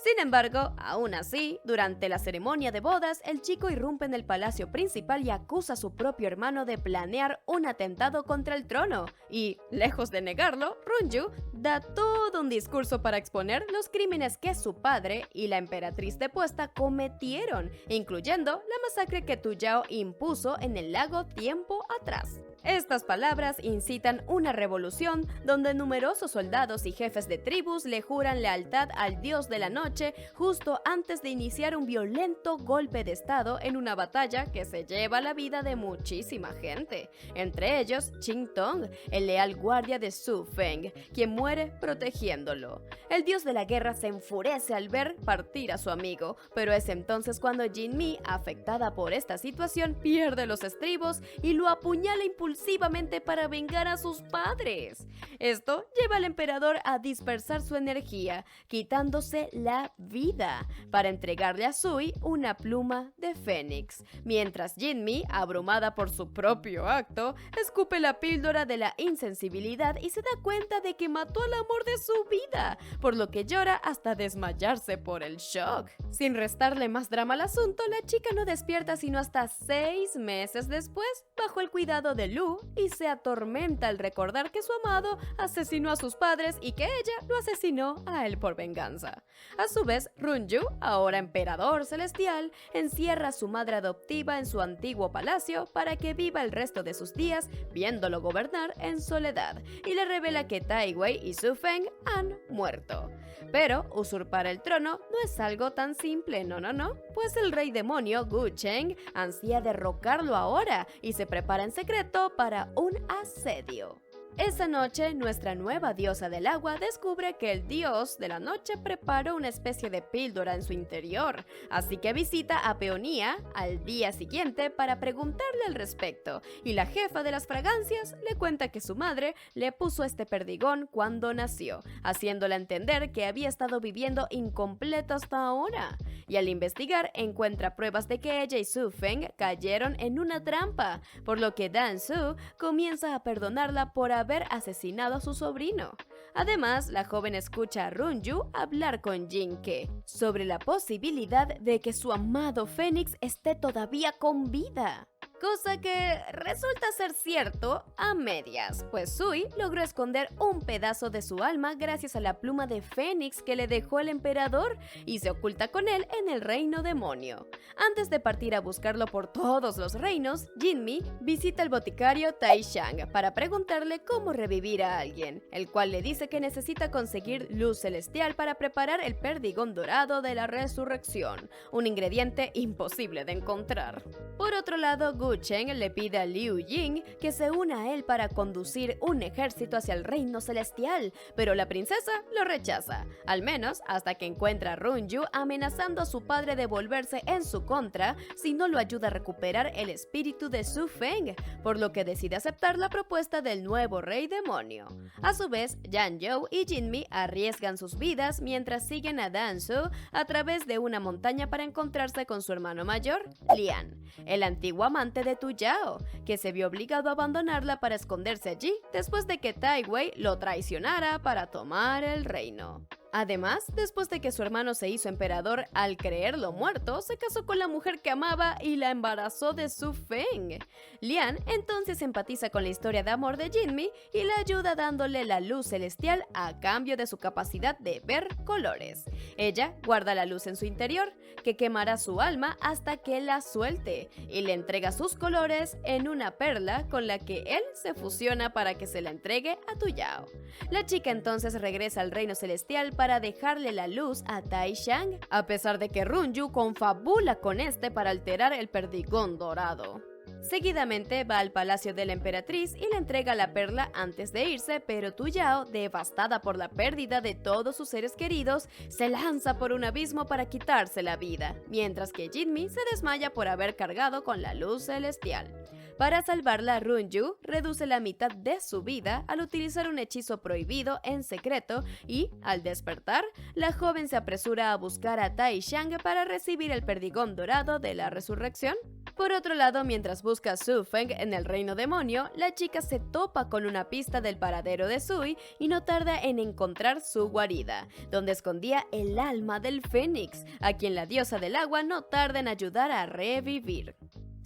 Sin embargo, aún así, durante la ceremonia de bodas, el chico irrumpe en el palacio principal y acusa a su propio hermano de planear un atentado contra el trono. Y, lejos de negarlo, Runju da todo un discurso para exponer los crímenes que su padre y la emperatriz depuesta cometieron, incluyendo la masacre que Tu Yao impuso en el lago tiempo atrás. Estas palabras incitan una revolución donde numerosos soldados y jefes de tribus le juran lealtad al dios de la noche justo antes de iniciar un violento golpe de estado en una batalla que se lleva la vida de muchísima gente, entre ellos Qing Tong, el leal guardia de Su Feng, quien muere protegiéndolo. El dios de la guerra se enfurece al ver partir a su amigo, pero es entonces cuando Jinmi, afectada por esta situación, pierde los estribos y lo apuñala impulsivamente para vengar a sus padres. Esto lleva al emperador a dispersar su energía, quitándose la vida, para entregarle a Sui una pluma de fénix, mientras Jinmi, abrumada por su propio acto, escupe la píldora de la insensibilidad y se da cuenta de que mató al amor de su vida, por lo que llora hasta desmayarse por el shock. Sin restarle más drama al asunto, la chica no despierta sino hasta 6 meses después, bajo el cuidado de Lu, y se atormenta al recordar que su amado asesinó a sus padres y que ella lo asesinó a él por venganza. A su vez, Runju, ahora emperador celestial, encierra a su madre adoptiva en su antiguo palacio para que viva el resto de sus días viéndolo gobernar en soledad, y le revela que Tai Wei y Su Feng han muerto. Pero usurpar el trono no es algo tan simple, no, pues el rey demonio Gu Cheng ansía derrocarlo ahora y se prepara en secreto para un asedio. Esa noche, nuestra nueva diosa del agua descubre que el dios de la noche preparó una especie de píldora en su interior, así que visita a Peonía al día siguiente para preguntarle al respecto, y la jefa de las fragancias le cuenta que su madre le puso este perdigón cuando nació, haciéndola entender que había estado viviendo incompleto hasta ahora, y al investigar encuentra pruebas de que ella y Su Feng cayeron en una trampa, por lo que Danzhou comienza a perdonarla por haber asesinado a su sobrino. Además, la joven escucha a Runju hablar con Jin Ke sobre la posibilidad de que su amado Fénix esté todavía con vida. cosa que resulta ser cierto a medias, pues Sui logró esconder un pedazo de su alma gracias a la pluma de Fénix que le dejó el emperador y se oculta con él en el reino demonio. Antes de partir a buscarlo por todos los reinos, Jinmi visita al boticario Tai Shang para preguntarle cómo revivir a alguien, el cual le dice que necesita conseguir luz celestial para preparar el perdigón dorado de la resurrección, un ingrediente imposible de encontrar. Por otro lado, Gu Chen le pide a Liu Ying que se una a él para conducir un ejército hacia el reino celestial, pero la princesa lo rechaza, al menos hasta que encuentra a Runju amenazando a su padre de volverse en su contra si no lo ayuda a recuperar el espíritu de Su Feng, por lo que decide aceptar la propuesta del nuevo rey demonio. A su vez, Yan Zhou y Jinmi arriesgan sus vidas mientras siguen a Danzhou a través de una montaña para encontrarse con su hermano mayor, Lian, el antiguo amante de Tu Yao, que se vio obligado a abandonarla para esconderse allí después de que Tai Wei lo traicionara para tomar el reino. Además, después de que su hermano se hizo emperador al creerlo muerto, se casó con la mujer que amaba y la embarazó de Su Feng. Lian entonces empatiza con la historia de amor de Jinmi y la ayuda dándole la luz celestial a cambio de su capacidad de ver colores. Ella guarda la luz en su interior, que quemará su alma hasta que la suelte, y le entrega sus colores en una perla con la que él se fusiona para que se la entregue a Tu Yao. La chica entonces regresa al reino celestial para dejarle la luz a Tai Shang, a pesar de que Runju confabula con este para alterar el perdigón dorado. Seguidamente va al palacio de la emperatriz y le entrega la perla antes de irse, pero Tu Yao, devastada por la pérdida de todos sus seres queridos, se lanza por un abismo para quitarse la vida, mientras que Jinmi se desmaya por haber cargado con la luz celestial. Para salvarla, Runju reduce la mitad de su vida al utilizar un hechizo prohibido en secreto y, al despertar, la joven se apresura a buscar a Tai Shang para recibir el perdigón dorado de la resurrección. Por otro lado, mientras busca a Su Feng en el reino demonio, la chica se topa con una pista del paradero de Sui y no tarda en encontrar su guarida, donde escondía el alma del Fénix, a quien la diosa del agua no tarda en ayudar a revivir.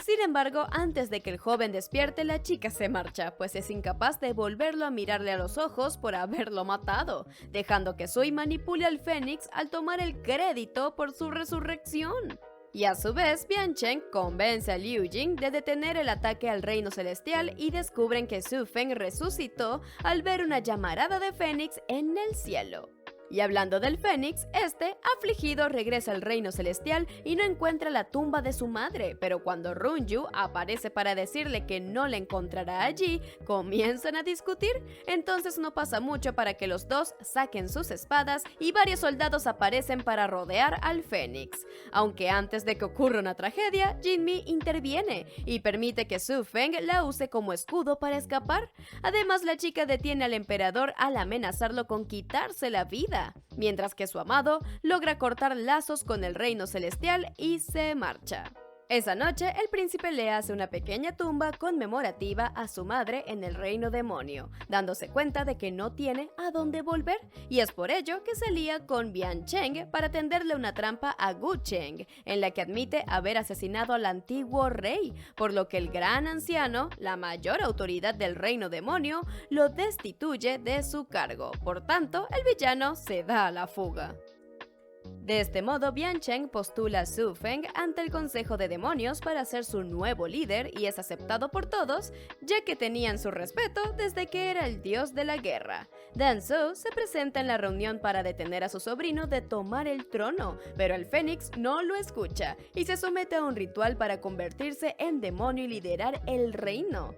Sin embargo, antes de que el joven despierte, la chica se marcha, pues es incapaz de volverlo a mirarle a los ojos por haberlo matado, dejando que Sui manipule al Fénix al tomar el crédito por su resurrección. Y a su vez, Biancheng convence a Liu Ying de detener el ataque al reino celestial y descubren que Su Feng resucitó al ver una llamarada de Fénix en el cielo. Y hablando del Fénix, este, afligido, regresa al reino celestial y no encuentra la tumba de su madre, pero cuando Runju aparece para decirle que no la encontrará allí, comienzan a discutir. Entonces no pasa mucho para que los dos saquen sus espadas y varios soldados aparecen para rodear al Fénix. Aunque antes de que ocurra una tragedia, Jinmi interviene y permite que Su Feng la use como escudo para escapar. Además, la chica detiene al emperador al amenazarlo con quitarse la vida, mientras que su amado logra cortar lazos con el reino celestial y se marcha. Esa noche, el príncipe le hace una pequeña tumba conmemorativa a su madre en el reino demonio, dándose cuenta de que no tiene a dónde volver, y es por ello que se lía con Biancheng para tenderle una trampa a Gu Cheng, en la que admite haber asesinado al antiguo rey, por lo que el gran anciano, la mayor autoridad del reino demonio, lo destituye de su cargo. Por tanto, el villano se da a la fuga. De este modo, Biancheng postula a Su Feng ante el Consejo de Demonios para ser su nuevo líder y es aceptado por todos, ya que tenían su respeto desde que era el dios de la guerra. Danzhou se presenta en la reunión para detener a su sobrino de tomar el trono, pero el Fénix no lo escucha y se somete a un ritual para convertirse en demonio y liderar el reino.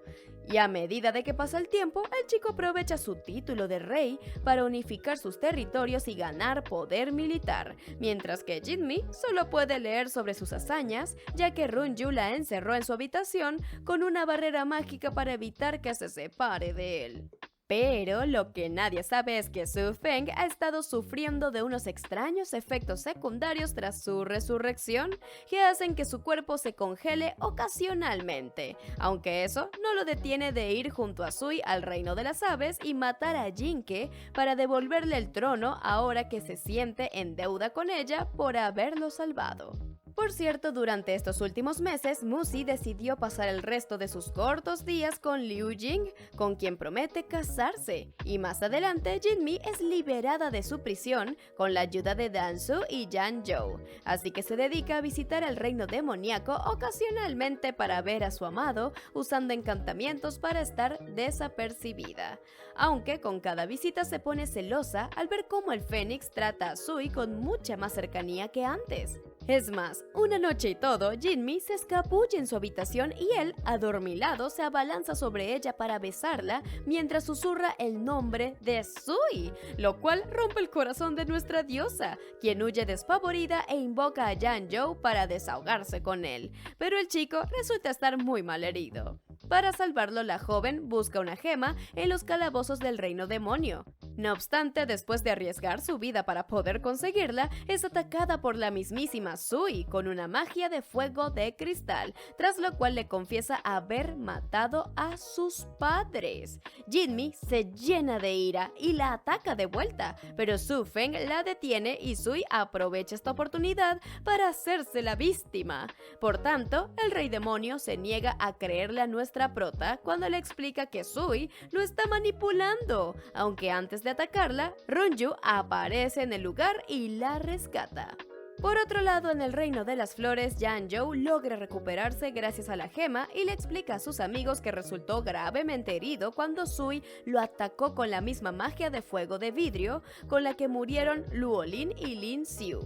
Y a medida de que pasa el tiempo, el chico aprovecha su título de rey para unificar sus territorios y ganar poder militar, mientras que Jinmi solo puede leer sobre sus hazañas, ya que Runju la encerró en su habitación con una barrera mágica para evitar que se separe de él. Pero lo que nadie sabe es que Su Feng ha estado sufriendo de unos extraños efectos secundarios tras su resurrección que hacen que su cuerpo se congele ocasionalmente, aunque eso no lo detiene de ir junto a Sui al reino de las aves y matar a Jinke para devolverle el trono ahora que se siente en deuda con ella por haberlo salvado. Por cierto, durante estos últimos meses, Musi decidió pasar el resto de sus cortos días con Liu Jing, con quien promete casarse. Y más adelante, Jinmi es liberada de su prisión con la ayuda de Dansu y Yan Zhou, así que se dedica a visitar el reino demoníaco ocasionalmente para ver a su amado, usando encantamientos para estar desapercibida. Aunque con cada visita se pone celosa al ver cómo el Fénix trata a Sui con mucha más cercanía que antes. Es más, una noche y todo, Jinmi se escabulle en su habitación y él, adormilado, se abalanza sobre ella para besarla mientras susurra el nombre de Sui, lo cual rompe el corazón de nuestra diosa, quien huye despavorida e invoca a Yan Zhou para desahogarse con él, pero el chico resulta estar muy mal herido. Para salvarlo, la joven busca una gema en los calabozos del reino demonio. No obstante, después de arriesgar su vida para poder conseguirla, es atacada por la mismísima Sui con una magia de fuego de cristal, tras lo cual le confiesa haber matado a sus padres. Jinmi se llena de ira y la ataca de vuelta, pero Su Feng la detiene y Sui aprovecha esta oportunidad para hacerse la víctima. Por tanto, el rey demonio se niega a creerle a nuestra prota cuando le explica que Sui lo está manipulando, aunque antes de atacarla, Ronju aparece en el lugar y la rescata. Por otro lado, en el reino de las flores, Yan Zhou logra recuperarse gracias a la gema y le explica a sus amigos que resultó gravemente herido cuando Sui lo atacó con la misma magia de fuego de vidrio con la que murieron Luo Lin y Lin Xiu.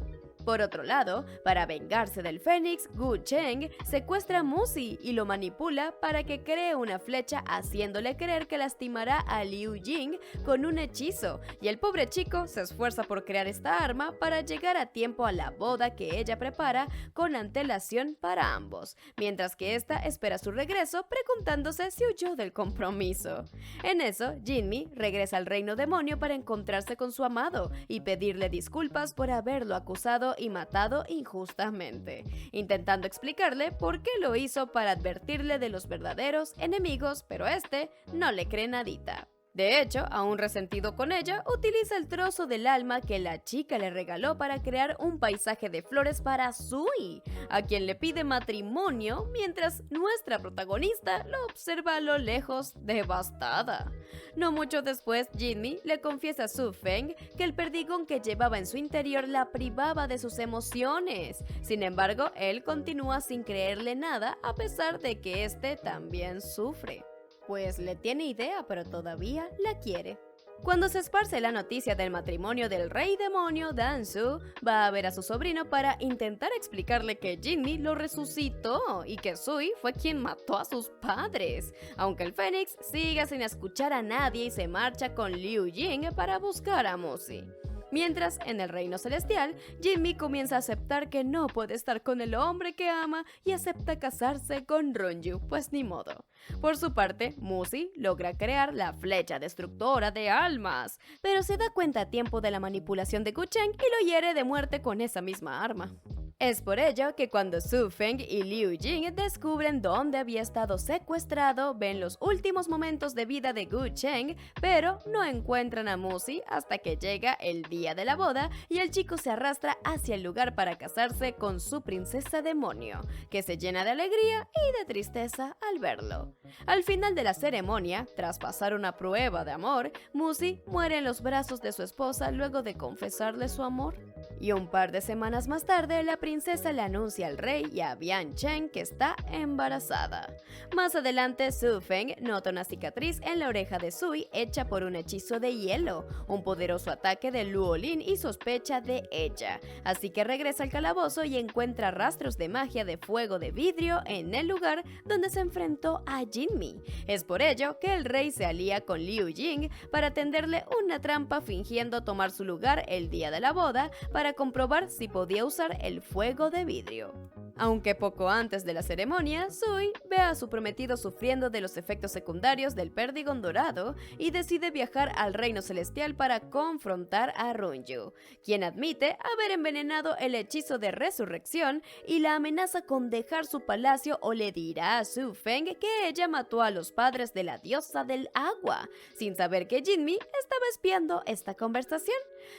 Por otro lado, para vengarse del Fénix, Gu Cheng secuestra a Musi y lo manipula para que cree una flecha haciéndole creer que lastimará a Liu Jing con un hechizo, y el pobre chico se esfuerza por crear esta arma para llegar a tiempo a la boda que ella prepara con antelación para ambos, mientras que esta espera su regreso preguntándose si huyó del compromiso. En eso, Jinmi regresa al reino demonio para encontrarse con su amado y pedirle disculpas por haberlo acusado y matado injustamente, intentando explicarle por qué lo hizo para advertirle de los verdaderos enemigos, pero este no le cree nadita. De hecho, aún resentido con ella, utiliza el trozo del alma que la chica le regaló para crear un paisaje de flores para Sui, a quien le pide matrimonio mientras nuestra protagonista lo observa a lo lejos devastada. No mucho después, Jinmi le confiesa a Su Feng que el perdigón que llevaba en su interior la privaba de sus emociones. Sin embargo, él continúa sin creerle nada a pesar de que este también sufre. Pues le tiene idea, pero todavía la quiere. Cuando se esparce la noticia del matrimonio del rey demonio, Dansu va a ver a su sobrino para intentar explicarle que Jinmi lo resucitó y que Sui fue quien mató a sus padres, aunque el Fénix siga sin escuchar a nadie y se marcha con Liu Jing para buscar a Musi. Mientras, en el reino celestial, Jinmi comienza a aceptar que no puede estar con el hombre que ama y acepta casarse con Ronju, pues ni modo. Por su parte, Musi logra crear la flecha destructora de almas, pero se da cuenta a tiempo de la manipulación de Gu Cheng y lo hiere de muerte con esa misma arma. Es por ello que cuando Su Feng y Liu Jing descubren dónde había estado secuestrado, ven los últimos momentos de vida de Gu Cheng, pero no encuentran a Musi hasta que llega el día de la boda y el chico se arrastra hacia el lugar para casarse con su princesa demonio, que se llena de alegría y de tristeza al verlo. Al final de la ceremonia, tras pasar una prueba de amor, Musi muere en los brazos de su esposa luego de confesarle su amor. Y un par de semanas más tarde, la princesa le anuncia al rey y a Bian Chen que está embarazada. Más adelante, Su Feng nota una cicatriz en la oreja de Sui hecha por un hechizo de hielo, un poderoso ataque de Luo Lin y sospecha de ella, así que regresa al calabozo y encuentra rastros de magia de fuego de vidrio en el lugar donde se enfrentó a Jinmi. Es por ello que el rey se alía con Liu Jing para tenderle una trampa fingiendo tomar su lugar el día de la boda para comprobar si podía usar el fuego de vidrio. Aunque poco antes de la ceremonia, Sui ve a su prometido sufriendo de los efectos secundarios del Perdigón dorado y decide viajar al reino celestial para confrontar a Runju, quien admite haber envenenado el hechizo de resurrección y la amenaza con dejar su palacio o le dirá a Su Feng que ella mató a los padres de la diosa del agua, sin saber que Jinmi estaba espiando esta conversación.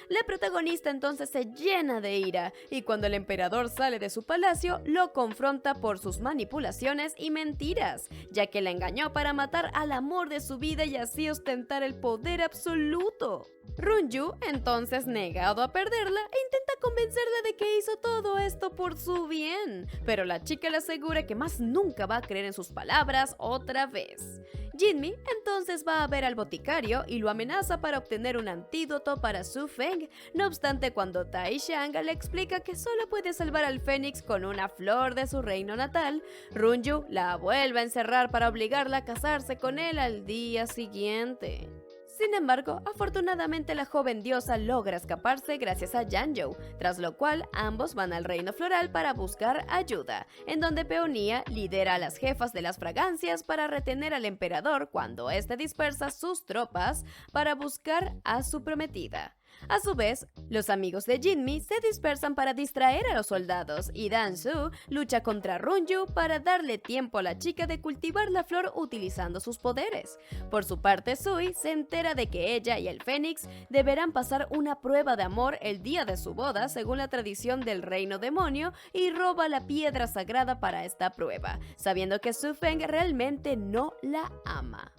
La protagonista entonces se llena de ira y cuando el emperador sale de su palacio lo confronta por sus manipulaciones y mentiras, ya que la engañó para matar al amor de su vida y así ostentar el poder absoluto. Runju, entonces negado a perderla, intenta convencerla de que hizo todo esto por su bien, pero la chica le asegura que más nunca va a creer en sus palabras otra vez. Jinmi entonces va a ver al boticario y lo amenaza para obtener un antídoto para Su Feng. No obstante, cuando Tai Xiang le explica que solo puede salvar al Fénix con una flor de su reino natal, Runju la vuelve a encerrar para obligarla a casarse con él al día siguiente. Sin embargo, afortunadamente la joven diosa logra escaparse gracias a Yanzhou, tras lo cual ambos van al reino floral para buscar ayuda, en donde Peonia lidera a las jefas de las fragancias para retener al emperador cuando éste dispersa sus tropas para buscar a su prometida. A su vez, los amigos de Jinmi se dispersan para distraer a los soldados y Dansu lucha contra Runju para darle tiempo a la chica de cultivar la flor utilizando sus poderes. Por su parte, Sui se entera de que ella y el Fénix deberán pasar una prueba de amor el día de su boda según la tradición del reino demonio y roba la piedra sagrada para esta prueba, sabiendo que Su Feng realmente no la ama.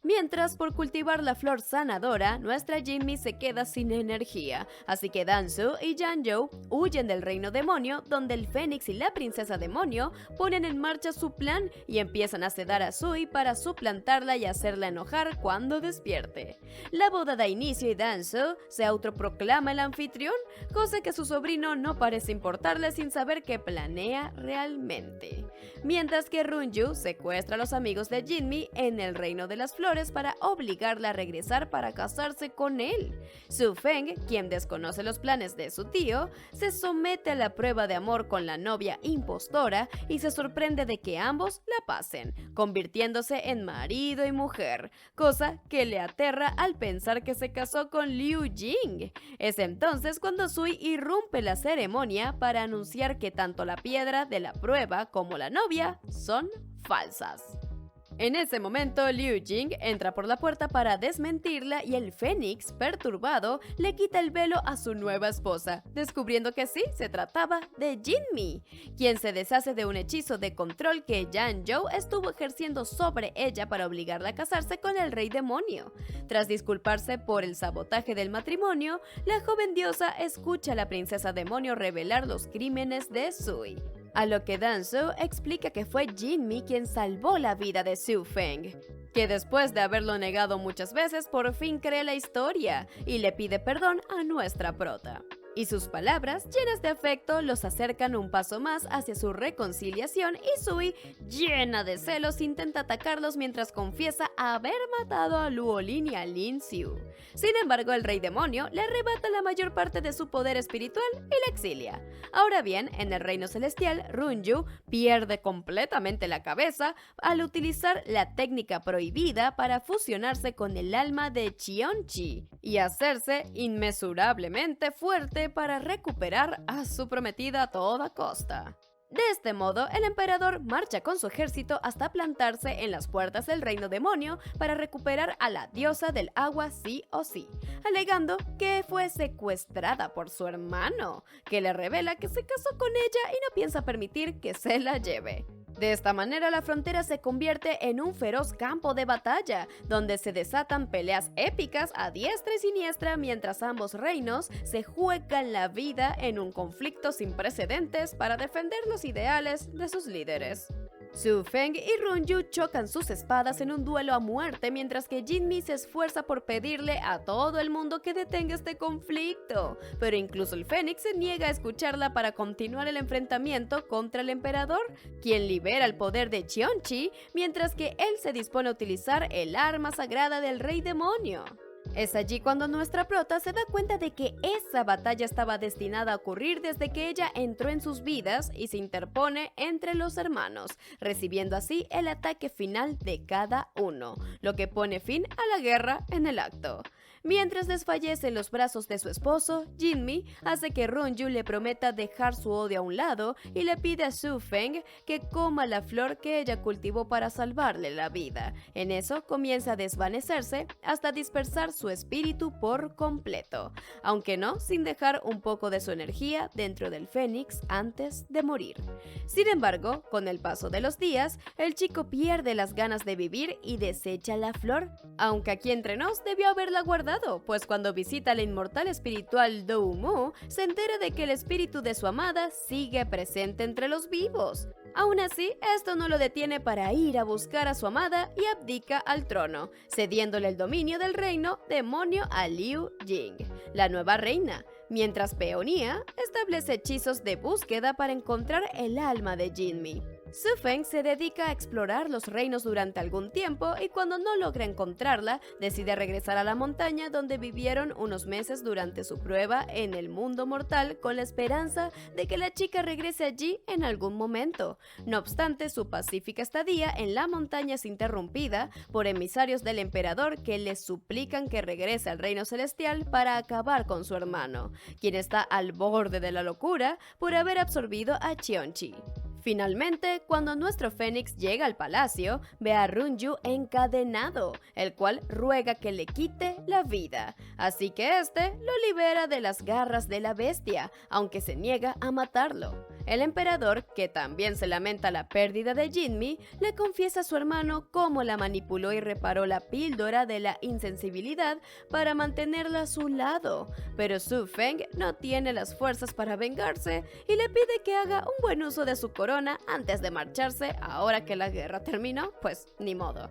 Mientras, por cultivar la flor sanadora, nuestra Jinmi se queda sin energía, así que Dansu y Yanzhou huyen del reino demonio, donde el Fénix y la princesa demonio ponen en marcha su plan y empiezan a sedar a Sui para suplantarla y hacerla enojar cuando despierte. La boda da inicio y Dansu se autoproclama el anfitrión, cosa que su sobrino no parece importarle sin saber qué planea realmente. Mientras que Runju secuestra a los amigos de Jinmi en el reino de las flores para obligarla a regresar para casarse con él. Su Feng, quien desconoce los planes de su tío, se somete a la prueba de amor con la novia impostora y se sorprende de que ambos la pasen, convirtiéndose en marido y mujer, cosa que le aterra al pensar que se casó con Liu Jing. Es entonces cuando Sui irrumpe la ceremonia para anunciar que tanto la piedra de la prueba como la novia son falsas. En ese momento, Liu Jing entra por la puerta para desmentirla y el Fénix, perturbado, le quita el velo a su nueva esposa, descubriendo que sí, se trataba de Jinmi, quien se deshace de un hechizo de control que Yanzhou estuvo ejerciendo sobre ella para obligarla a casarse con el rey demonio. Tras disculparse por el sabotaje del matrimonio, la joven diosa escucha a la princesa demonio revelar los crímenes de Sui. A lo que Dansu explica que fue Jinmi quien salvó la vida de Su Feng, que después de haberlo negado muchas veces por fin cree la historia y le pide perdón a nuestra prota. Y sus palabras, llenas de afecto, los acercan un paso más hacia su reconciliación y Sui, llena de celos, intenta atacarlos mientras confiesa haber matado a Luolin y a Lin Xiu. Sin embargo, el rey demonio le arrebata la mayor parte de su poder espiritual y la exilia. Ahora bien, en el reino celestial, Runju pierde completamente la cabeza al utilizar la técnica prohibida para fusionarse con el alma de Qianqi y hacerse inmesurablemente fuerte para recuperar a su prometida a toda costa. De este modo, el emperador marcha con su ejército hasta plantarse en las puertas del reino demonio para recuperar a la diosa del agua sí o sí, alegando que fue secuestrada por su hermano, que le revela que se casó con ella y no piensa permitir que se la lleve. De esta manera, la frontera se convierte en un feroz campo de batalla, donde se desatan peleas épicas a diestra y siniestra mientras ambos reinos se juegan la vida en un conflicto sin precedentes para defender los ideales de sus líderes. Su Feng y Runju chocan sus espadas en un duelo a muerte mientras que Jinmi se esfuerza por pedirle a todo el mundo que detenga este conflicto, pero incluso el Fénix se niega a escucharla para continuar el enfrentamiento contra el emperador, quien libera el poder de Qianqi mientras que él se dispone a utilizar el arma sagrada del rey demonio. Es allí cuando nuestra prota se da cuenta de que esa batalla estaba destinada a ocurrir desde que ella entró en sus vidas y se interpone entre los hermanos, recibiendo así el ataque final de cada uno, lo que pone fin a la guerra en el acto. Mientras desfallece en los brazos de su esposo, Jinmi hace que Runju le prometa dejar su odio a un lado y le pide a Su Feng que coma la flor que ella cultivó para salvarle la vida. En eso comienza a desvanecerse hasta dispersar su espíritu por completo, aunque no sin dejar un poco de su energía dentro del Fénix antes de morir. Sin embargo, con el paso de los días, el chico pierde las ganas de vivir y desecha la flor, aunque aquí entre nos debió haberla guardado, pues cuando visita al inmortal espiritual Dou Mu, se entera de que el espíritu de su amada sigue presente entre los vivos. Aún así, esto no lo detiene para ir a buscar a su amada y abdica al trono, cediéndole el dominio del reino demonio a Liu Ying, la nueva reina, mientras Peonía establece hechizos de búsqueda para encontrar el alma de Jinmi. Su Feng se dedica a explorar los reinos durante algún tiempo y cuando no logra encontrarla, decide regresar a la montaña donde vivieron unos meses durante su prueba en el mundo mortal con la esperanza de que la chica regrese allí en algún momento. No obstante, su pacífica estadía en la montaña es interrumpida por emisarios del emperador que le suplican que regrese al reino celestial para acabar con su hermano, quien está al borde de la locura por haber absorbido a Cheonchi. Finalmente, cuando nuestro Fénix llega al palacio, ve a Runju encadenado, el cual ruega que le quite la vida, así que este lo libera de las garras de la bestia, aunque se niega a matarlo. El emperador, que también se lamenta la pérdida de Jinmi, le confiesa a su hermano cómo la manipuló y reparó la píldora de la insensibilidad para mantenerla a su lado, pero Su Feng no tiene las fuerzas para vengarse y le pide que haga un buen uso de su corona antes de marcharse. Ahora que la guerra terminó, pues ni modo.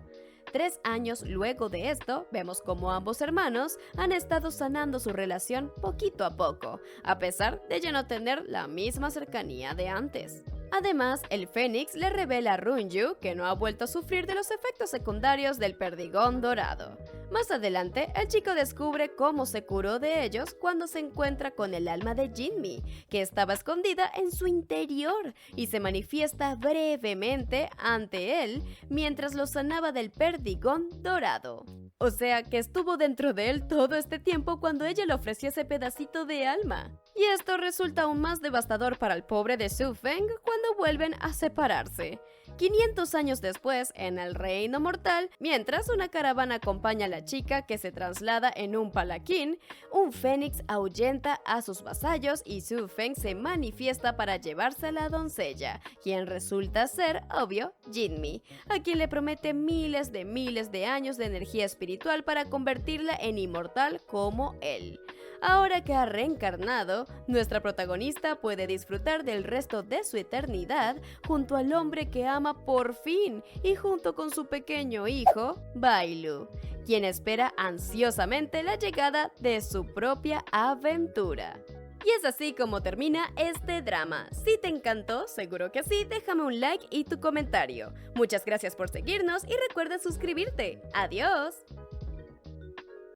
3 años luego de esto, vemos cómo ambos hermanos han estado sanando su relación poquito a poco, a pesar de ya no tener la misma cercanía de antes. Además, el Fénix le revela a Runju que no ha vuelto a sufrir de los efectos secundarios del perdigón dorado. Más adelante, el chico descubre cómo se curó de ellos cuando se encuentra con el alma de Jinmi, que estaba escondida en su interior y se manifiesta brevemente ante él mientras lo sanaba del perdigón dorado. O sea que estuvo dentro de él todo este tiempo cuando ella le ofreció ese pedacito de alma. Y esto resulta aún más devastador para el pobre de Su Feng cuando vuelven a separarse. 500 años después, en el reino mortal, mientras una caravana acompaña a la chica que se traslada en un palanquín, un fénix ahuyenta a sus vasallos y Su Feng se manifiesta para llevarse a la doncella, quien resulta ser, obvio, Jinmi, a quien le promete miles de años de energía espiritual para convertirla en inmortal como él. Ahora que ha reencarnado, nuestra protagonista puede disfrutar del resto de su eternidad junto al hombre que ama por fin y junto con su pequeño hijo, Bailu, quien espera ansiosamente la llegada de su propia aventura. Y es así como termina este drama. Si te encantó, seguro que sí, déjame un like y tu comentario. Muchas gracias por seguirnos y recuerda suscribirte. ¡Adiós!